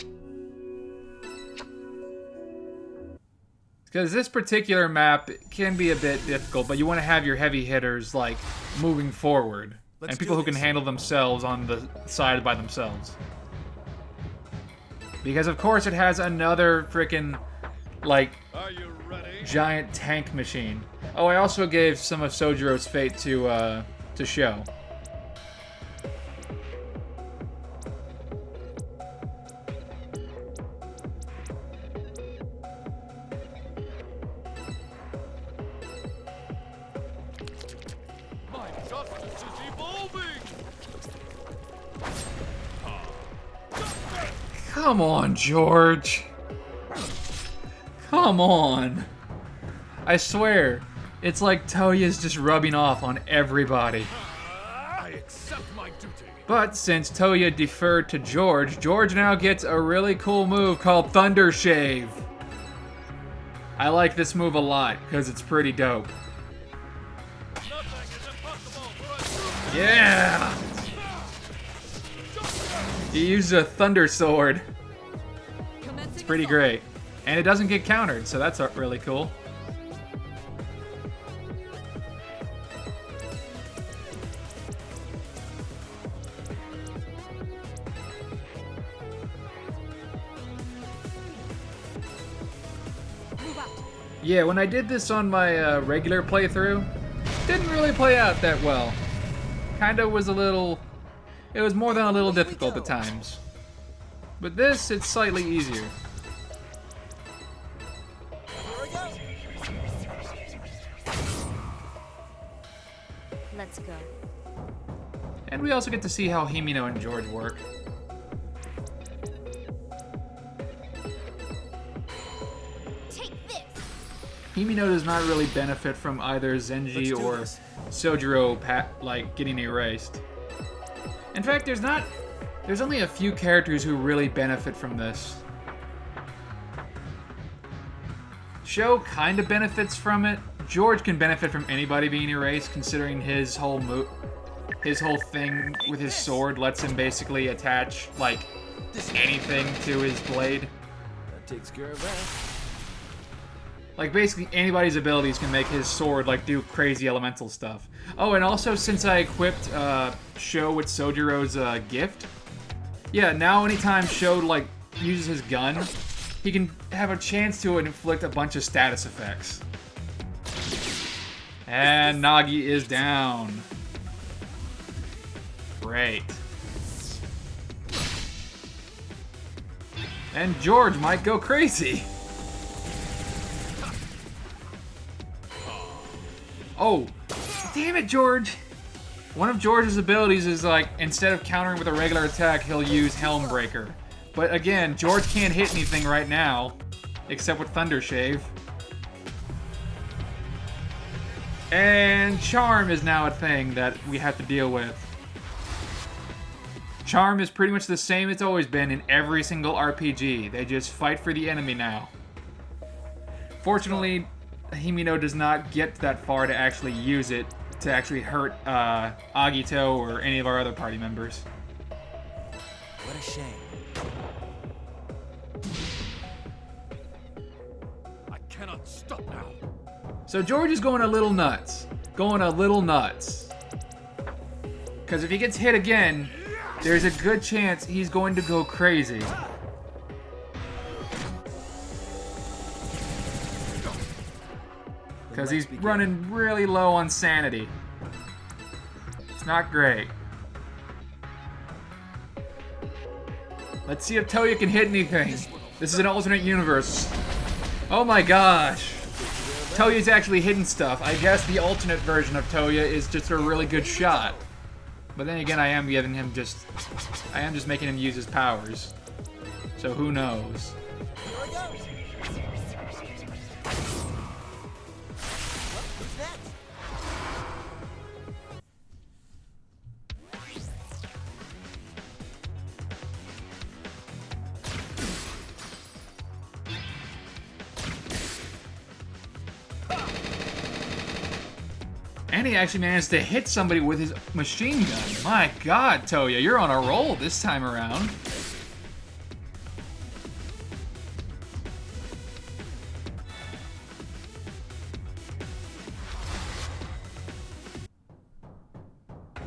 Because this particular map can be a bit difficult, but you want to have your heavy hitters, like, moving forward. And people who can handle themselves on the side by themselves. Because, of course, it has another frickin', like, giant tank machine. Oh, I also gave some of Sojiro's fate to Sho. Come on, George. Come on. I swear, it's like Toya's just rubbing off on everybody.
I accept my duty.
But since Toya deferred to George, George now gets a really cool move called Thunder Shave. I like this move a lot, because it's pretty dope. Yeah! He uses a Thunder Sword. It's pretty great. And it doesn't get countered, so that's really cool. Yeah, when I did this on my regular playthrough, didn't really play out that well. Kinda was a little... It was more than a little difficult at times. But this, it's slightly easier.
Let's go.
And we also get to see how Himino and George work. Himino does not really benefit from either Zenji or Sojiro getting erased. In fact, there's only a few characters who really benefit from this. Sho kind of benefits from it. George can benefit from anybody being erased, considering his whole thing with his sword lets him basically attach like anything to his blade.
That takes care of that.
Like, basically anybody's abilities can make his sword, like, do crazy elemental stuff. Oh, and also, since I equipped Sho with Sojiro's gift, yeah, now anytime Sho, like, uses his gun, he can have a chance to inflict a bunch of status effects. And Nagi is down. Great. And George might go crazy. Oh, damn it, George! One of George's abilities is like, instead of countering with a regular attack, he'll use Helm Breaker. But again, George can't hit anything right now, except with Thunder Shave. And Charm is now a thing that we have to deal with. Charm is pretty much the same it's always been in every single RPG. They just fight for the enemy now. Fortunately, Himino does not get that far to actually use it to actually hurt Agito or any of our other party members.
What a shame.
stop now.
So George is going a little nuts. Going a little nuts. Because if he gets hit again, there's a good chance he's going to go crazy. Because he's running really low on sanity. It's not great. Let's see if Toya can hit anything. This is an alternate universe. Oh my gosh. Toya's actually hitting stuff. I guess the alternate version of Toya is just a really good shot. But then again, I am just making him use his powers. So who knows? And he actually managed to hit somebody with his machine gun. My God, Toya, you're on a roll this time around.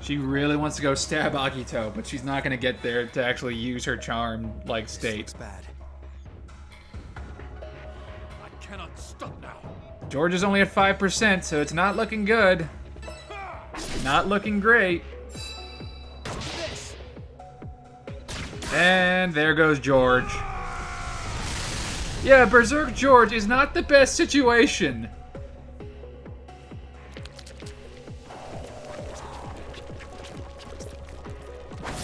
She really wants to go stab Akito, but she's not going to get there to actually use her charm-like state.
Bad.
I cannot stop now.
George is only at 5%, so it's not looking good. Not looking great. And there goes George. Yeah, Berserk George is not the best situation.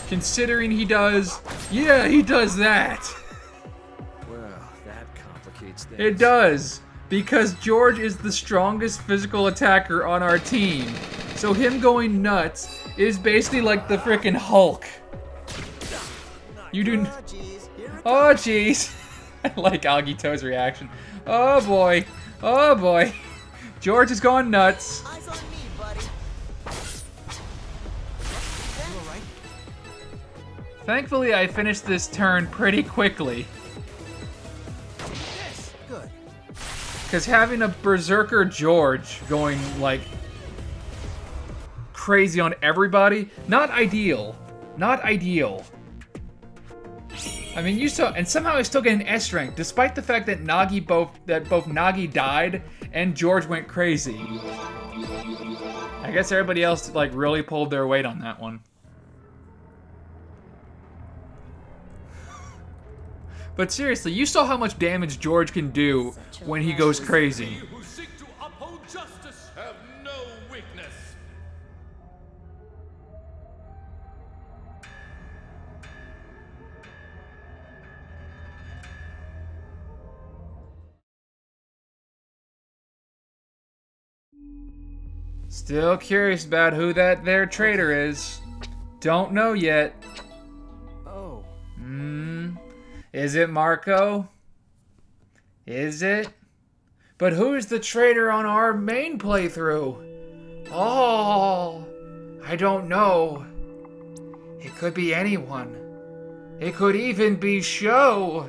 Considering he does... Yeah, he does that.
Well, that complicates things.
It does. Because George is the strongest physical attacker on our team. So him going nuts is basically like the frickin' Hulk. You do... Oh, jeez. I like Agito's reaction. Oh, boy. Oh, boy. George is going nuts.
Eyes on me, buddy. You all right?
Thankfully, I finished this turn pretty quickly.
Good.
Because having a Berserker George going, like, crazy on everybody, not ideal. Not ideal. I mean, you saw, and somehow I still get an S rank, despite the fact that both Nagi died and George went crazy. I guess everybody else, like, really pulled their weight on that one. But seriously, you saw how much damage George can do when he goes crazy.
Who seek to uphold justice have no weakness.
Still curious about who that there traitor is. Don't know yet.
Oh.
Is it Marco? Is it? But who's the traitor on our main playthrough? Oh, I don't know. It could be anyone. It could even be Sho.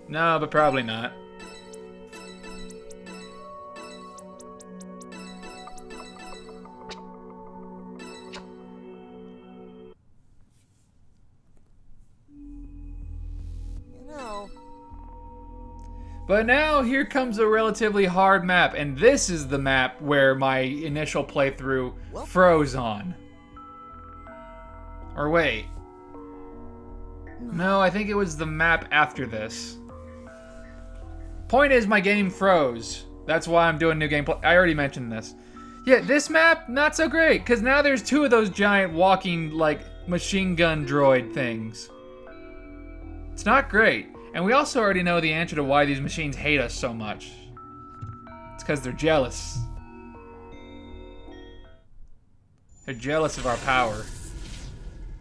No, but probably not. But now here comes a relatively hard map, and this is the map where my initial playthrough froze on. Or wait. No, I think it was the map after this. Point is, my game froze. That's why I'm doing new gameplay. I already mentioned this. Yeah, this map, not so great, because now there's two of those giant walking, like, machine gun droid things. It's not great. And we also already know the answer to why these machines hate us so much. It's because they're jealous. They're jealous of our power.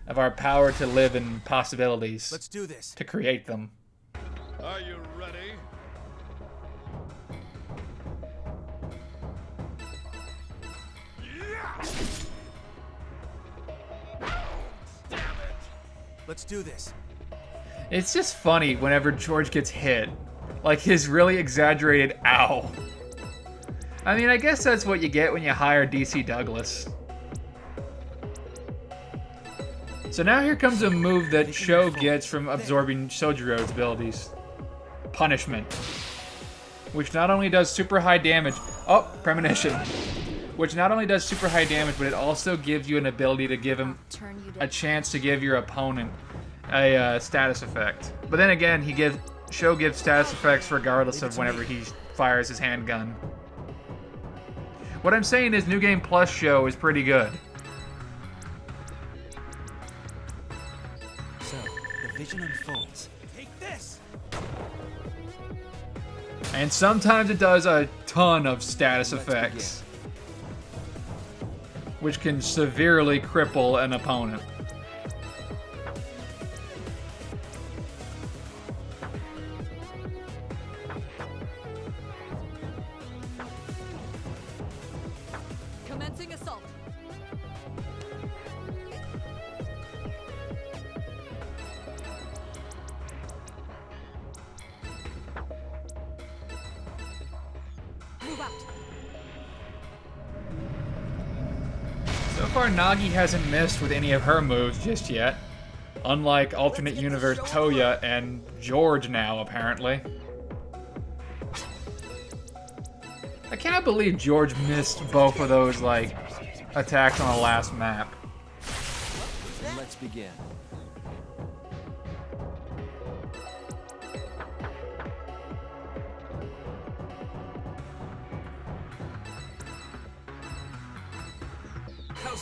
Of our power to live in possibilities.
Let's do this.
To create them.
Are you ready?
Let's do this.
It's just funny whenever George gets hit. Like his really exaggerated ow. I mean, I guess that's what you get when you hire DC Douglas. So now here comes a move that Sho gets from absorbing Sojiro's abilities. Punishment. Which not only does super high damage... Oh, premonition. Which not only does super high damage, but it also gives you an ability to give him a chance to give your opponent a status effect. But then again, Sho gives status effects regardless of whenever he fires his handgun. What I'm saying is New Game Plus Sho is pretty good.
So, the vision unfolds. Take this!
And sometimes it does a ton of status effects, which can severely cripple an opponent.
Commencing assault.
Move out.
So far, Nagi hasn't missed with any of her moves just yet. Unlike alternate universe Toya and George now, apparently. I cannot believe George missed both of those, like, attacks on the last map.
Then let's begin.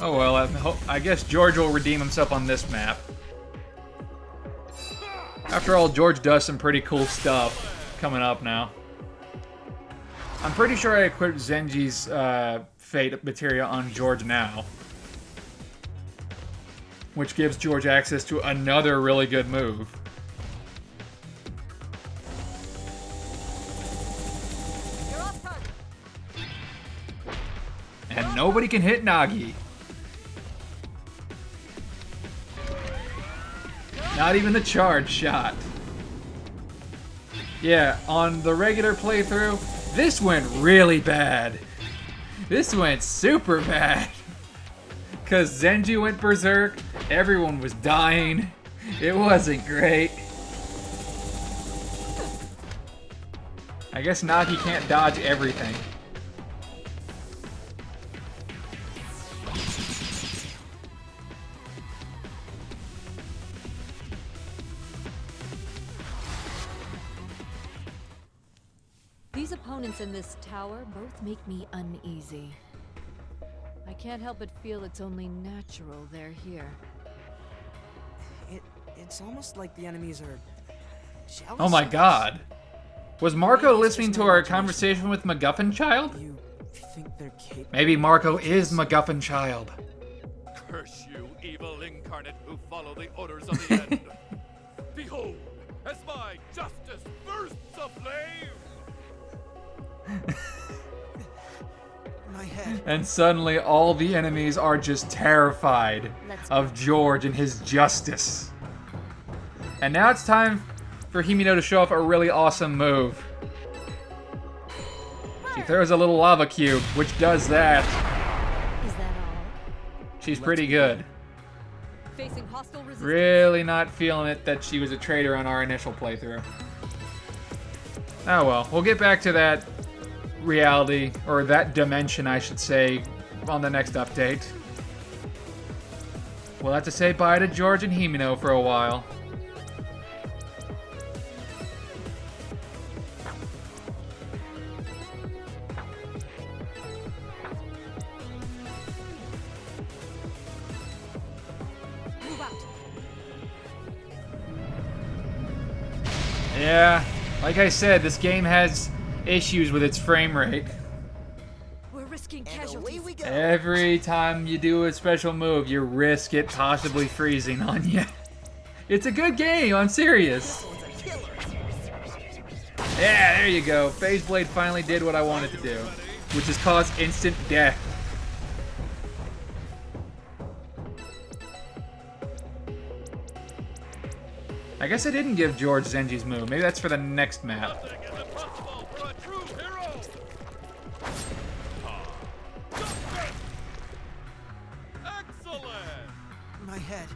Oh well, I guess George will redeem himself on this map. After all, George does some pretty cool stuff coming up now. I'm pretty sure I equipped Zenji's Fate materia on George now. Which gives George access to another really good move. And nobody can hit Nagi. Not even the charge shot. Yeah, on the regular playthrough, this went really bad. This went super bad. Because Zenji went berserk, everyone was dying. It wasn't great. I guess Nagi can't dodge everything.
These opponents in this tower both make me uneasy. I can't help but feel it's only natural they're here.
It's almost like the enemies are jealous.
Oh my god. Was Marco listening to our conversation with MacGuffin Child?
You think they're capable?
Maybe Marco is MacGuffin Child.
Curse you, evil incarnate who follow the orders of the end. Behold, as my justice bursts aflame!
My head.
And suddenly all the enemies are just terrified of George and his justice. And now it's time for Himino to show off a really awesome move. She throws a little lava cube, which does that.
Is that all?
She's pretty good.
Facing hostile resistance.
Really not feeling it that she was a traitor on our initial playthrough. Oh well, we'll get back to that reality, or that dimension I should say, on the next update. We'll have to say bye to George and Himino for a while. Yeah, like I said, this game has issues with its frame rate.
We're risking casualties.
Every time you do a special move, you risk it possibly freezing on you. It's a good game, I'm serious. Yeah, there you go. Phase Blade finally did what I wanted to do, which is cause instant death. I guess I didn't give George Zenji's move. Maybe that's for the next map.
head.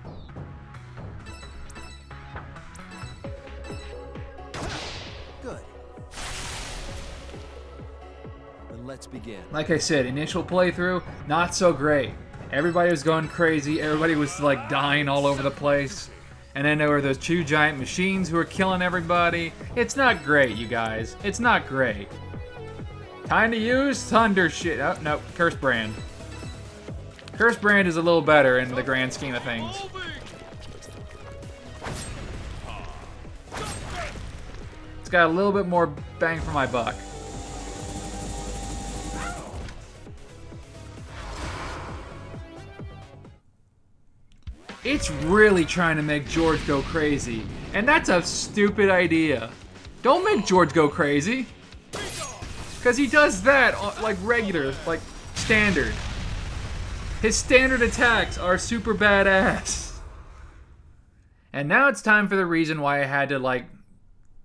Good.
Then let's begin.
Like I said, initial playthrough, not so great. Everybody was going crazy. Everybody was like dying all over the place. And then there were those two giant machines who were killing everybody. It's not great, you guys. It's not great. Time to use Thunder shit. Oh, no, Curse Brand. Curse Brand is a little better in the grand scheme of things. It's got a little bit more bang for my buck. It's really trying to make George go crazy, and that's a stupid idea. Don't make George go crazy, because he does that like regular, like standard. His standard attacks are super badass. And now it's time for the reason why I had to like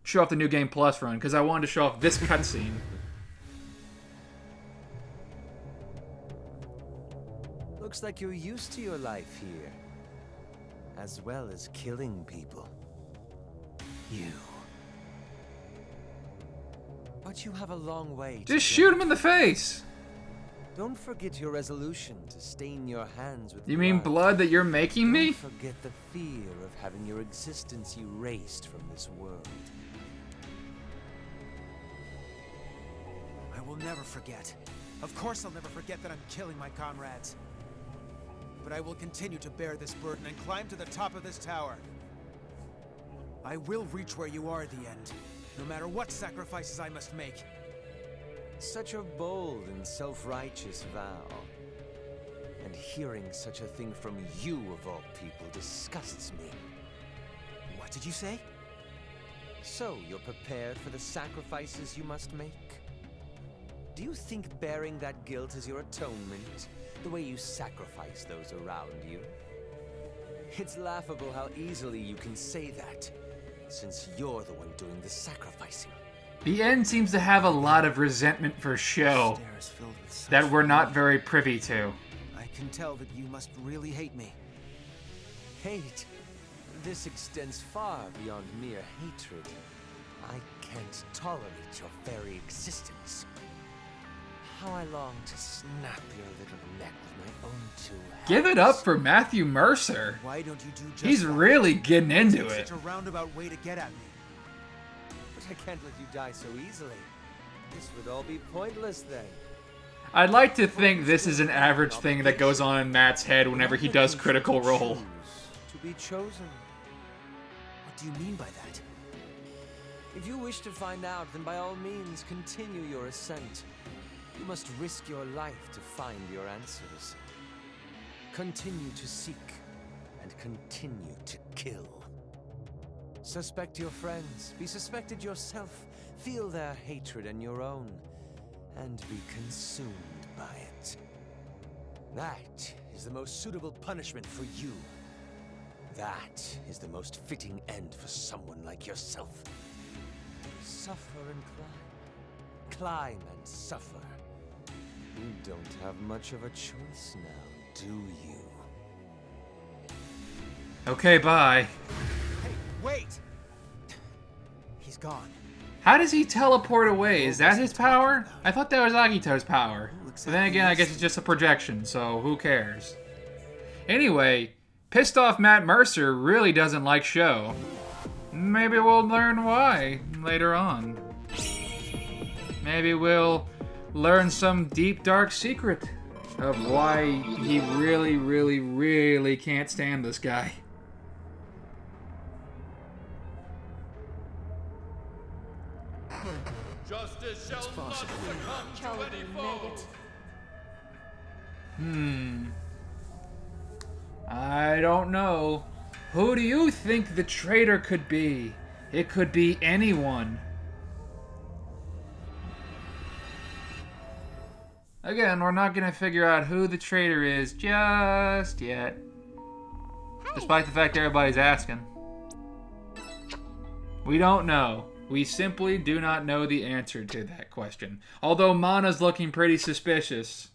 show off the New Game Plus run, because I wanted to show off this cutscene.
Looks like you're used to your life here. As well as killing people. You. But you have a long way to
Just shoot him in the face!
Don't forget your resolution to stain your hands with
You mean blood that you're making me?
Don't forget the fear of having your existence erased from this world.
I will never forget. Of course I'll never forget that I'm killing my comrades. But I will continue to bear this burden and climb to the top of this tower. I will reach where you are at the end, no matter what sacrifices I must make.
Such a bold and self-righteous vow. And hearing such a thing from you, of all people, disgusts me.
What did you say?
So, you're prepared for the sacrifices you must make? Do you think bearing that guilt is your atonement? The way you sacrifice those around you? It's laughable how easily you can say that, since you're the one doing the sacrificing.
The end seems to have a lot of resentment for show that we're not very privy to.
I can tell that you must really hate me.
Hate? This extends far beyond mere hatred. I can't tolerate your very existence. How I long to snap your little neck with my own two hands.
Give it up for Matthew Mercer.
Why don't you do just
He's
that?
really getting into it.
Such a roundabout way to get at me.
But I can't let you die so easily. This would all be pointless then.
I'd like to think this is an average thing that goes on in Matt's head whenever he does Critical Role.
To be chosen.
What do you mean by that?
If you wish to find out, then by all means continue your ascent. You must risk your life to find your answers. Continue to seek, and continue to kill. Suspect your friends, be suspected yourself, feel their hatred and your own, and be consumed by it. That is the most suitable punishment for you. That is the most fitting end for someone like yourself. Suffer and climb. Climb and suffer. You don't have much of a choice now, do you?
Okay, bye.
Hey, wait! He's gone.
How does he teleport away? Is that his power? I thought that was Agito's power. But then again, I guess it's just a projection, so who cares? Anyway, pissed off Matt Mercer really doesn't like Show. Maybe we'll learn why later on. Maybe we'll learn some deep, dark secret of why he really, really, really can't stand this guy.
Justice shall not succumb to any foe.
I don't know. Who do you think the traitor could be? It could be anyone. Again, we're not gonna figure out who the traitor is just yet. Despite the fact everybody's asking. We don't know. We simply do not know the answer to that question. Although Mana's looking pretty suspicious.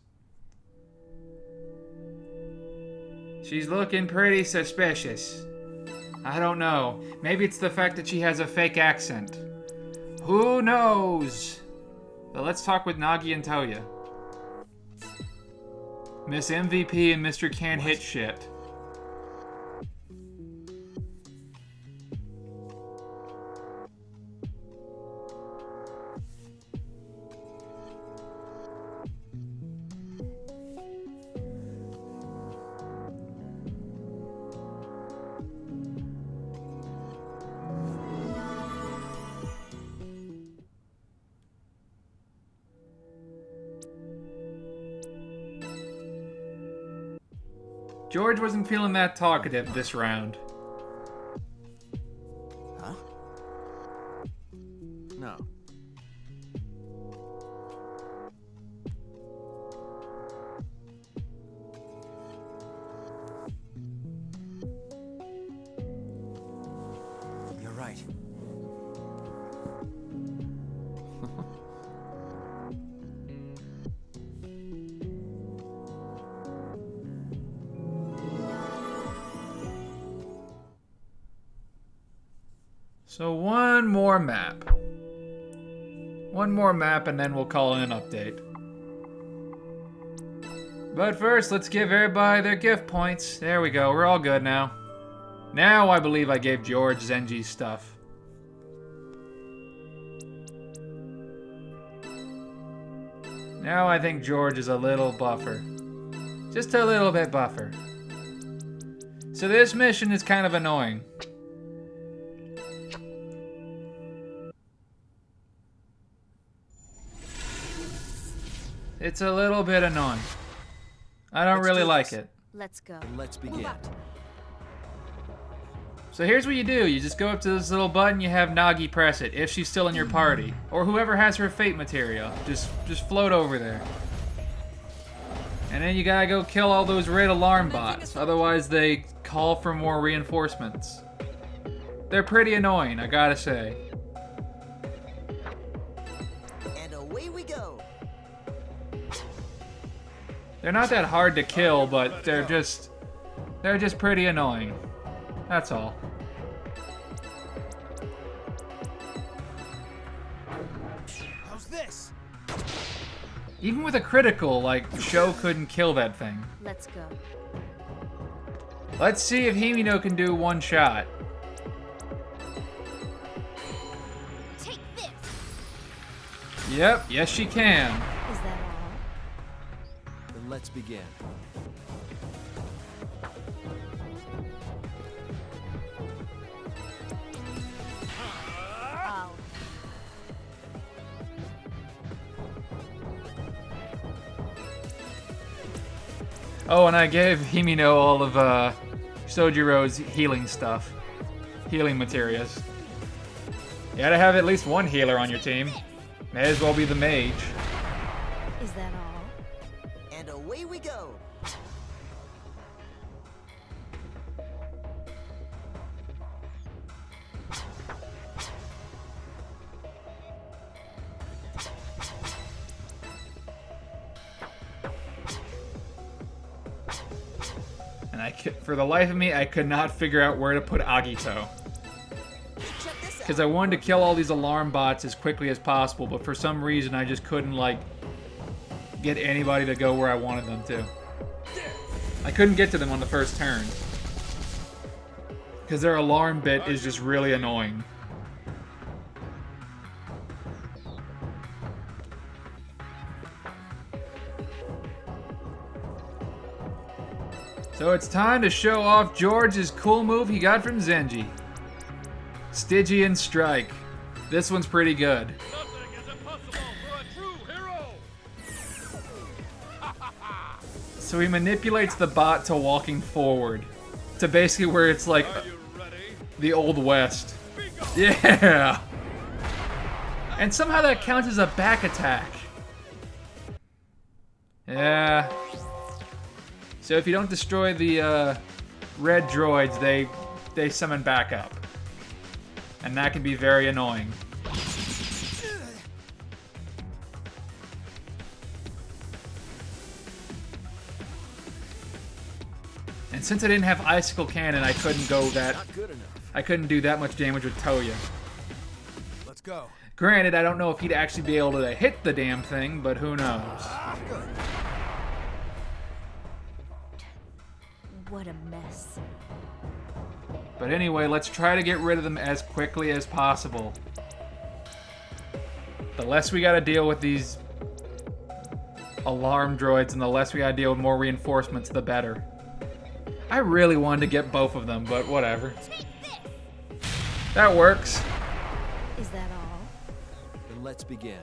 She's looking pretty suspicious. I don't know. Maybe it's the fact that she has a fake accent. Who knows? But let's talk with Nagi and Toya. Miss MVP and Mr. Can't Hit Shit. George wasn't feeling that talkative this round.
Huh? No.
You're right.
So one more map. One more map and then we'll call in an update. But first, let's give everybody their gift points. There we go, we're all good now. Now I believe I gave George Zenji's stuff. Now I think George is a little buffer. Just a little bit buffer. So this mission is kind of annoying. It's a little bit annoying. I don't really like it.
Let's go.
Let's begin.
So here's what you do. You just go up to this little button, you have Nagi press it, if she's still in your party. Or whoever has her fate material. Just float over there. And then you gotta go kill all those red alarm bots. Otherwise they call for more reinforcements. They're pretty annoying, I gotta say.
And away we go.
They're not that hard to kill, but they're just pretty annoying. That's all.
How's this?
Even with a critical, like, Sho couldn't kill that thing.
Let's go.
Let's see if Himino can do one shot.
Take this.
Yep, yes she can.
Is that all?
Then let's begin.
Oh, and I gave Himino all of Sojiro's healing stuff. Healing materials. You gotta have at least one healer on your team. May as well be the mage.
Is that all?
And away we go.
And for the life of me, I could not figure out where to put Agito. Because I wanted to kill all these alarm bots as quickly as possible, but for some reason I just couldn't, like, get anybody to go where I wanted them to. I couldn't get to them on the first turn. Because their alarm bit is just really annoying. So it's time to show off George's cool move he got from Zenji. Stygian Strike. This one's pretty good.
Nothing is impossible for a true hero!
So he manipulates the bot to walking forward. To basically where it's like the Old West. Yeah! And somehow that counts as a back attack. Yeah. So if you don't destroy the red droids, they summon back up. And that can be very annoying. And And since I didn't have Icicle Cannon, I couldn't go that...
Not good enough.
I couldn't do that much damage with Toya.
Let's go.
Granted, I don't know if he'd actually be able to hit the damn thing, but who knows.
What a mess.
But anyway, let's try to get rid of them as quickly as possible. The less we gotta deal with these alarm droids and the less we gotta deal with more reinforcements, the better. I really wanted to get both of them, but whatever. That works.
Is that all?
Then let's begin.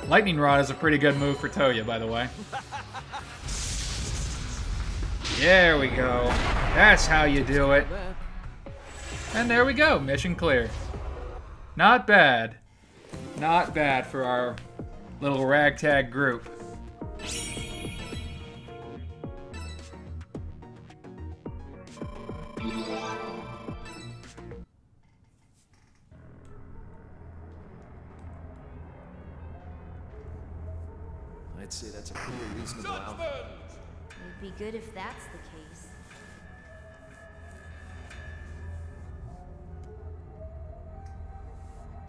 Lightning Rod is a pretty good move for Toya, by the way. There we go. That's how you do it. And there we go. Mission clear. Not bad. Not bad for our little ragtag group.
I'd say that's a pretty reasonable outcome.
It'd be good if that's the case.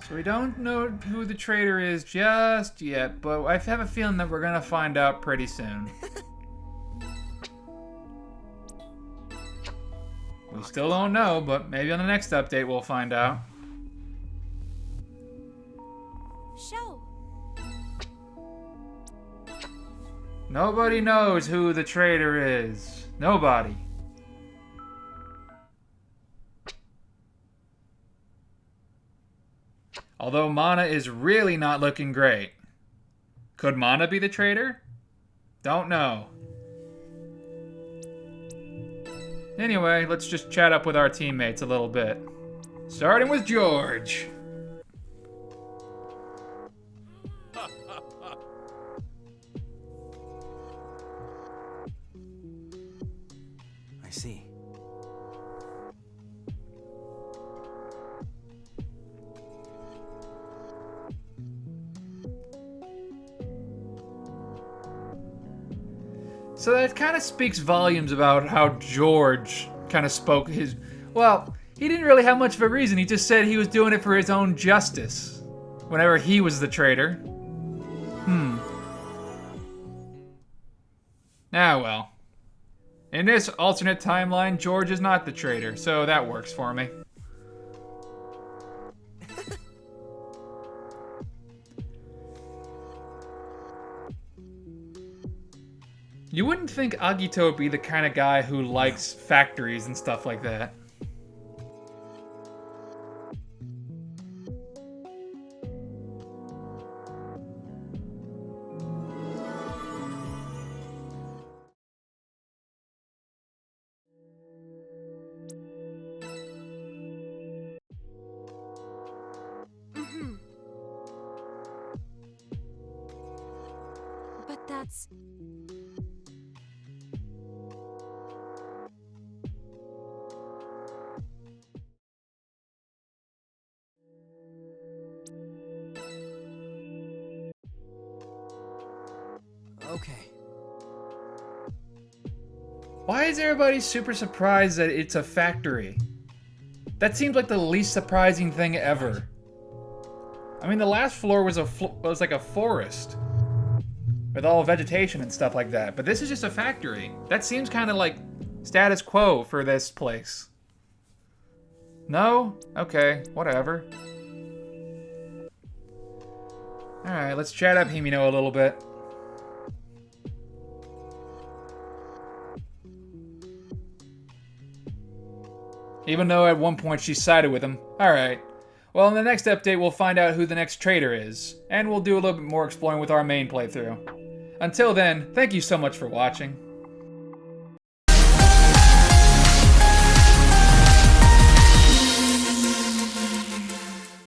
So we don't know who the traitor is just yet, but I have a feeling that we're gonna find out pretty soon. We still don't know, but maybe on the next update we'll find out.
Show.
Nobody knows who the traitor is. Nobody. Although Mana is really not looking great. Could Mana be the traitor? Don't know. Anyway, let's just chat up with our teammates a little bit. Starting with George.
I see.
So that kind of speaks volumes about how George kind of spoke his... Well, he didn't really have much of a reason. He just said he was doing it for his own justice. Whenever he was the traitor. Ah, well. In this alternate timeline, George is not the traitor, so that works for me. You wouldn't think Agito would be the kind of guy who likes factories and stuff like that.
But that's...
Okay.
Why is everybody super surprised that it's a factory? That seems like the least surprising thing ever. I mean, the last floor was was like a forest with all vegetation and stuff like that, but this is just a factory. That seems kind of like status quo for this place. No? Okay, whatever. Alright, let's chat up Himino a little bit. Even though at one point she sided with him. Alright. Well, in the next update, we'll find out who the next traitor is. And we'll do a little bit more exploring with our main playthrough. Until then, thank you so much for watching.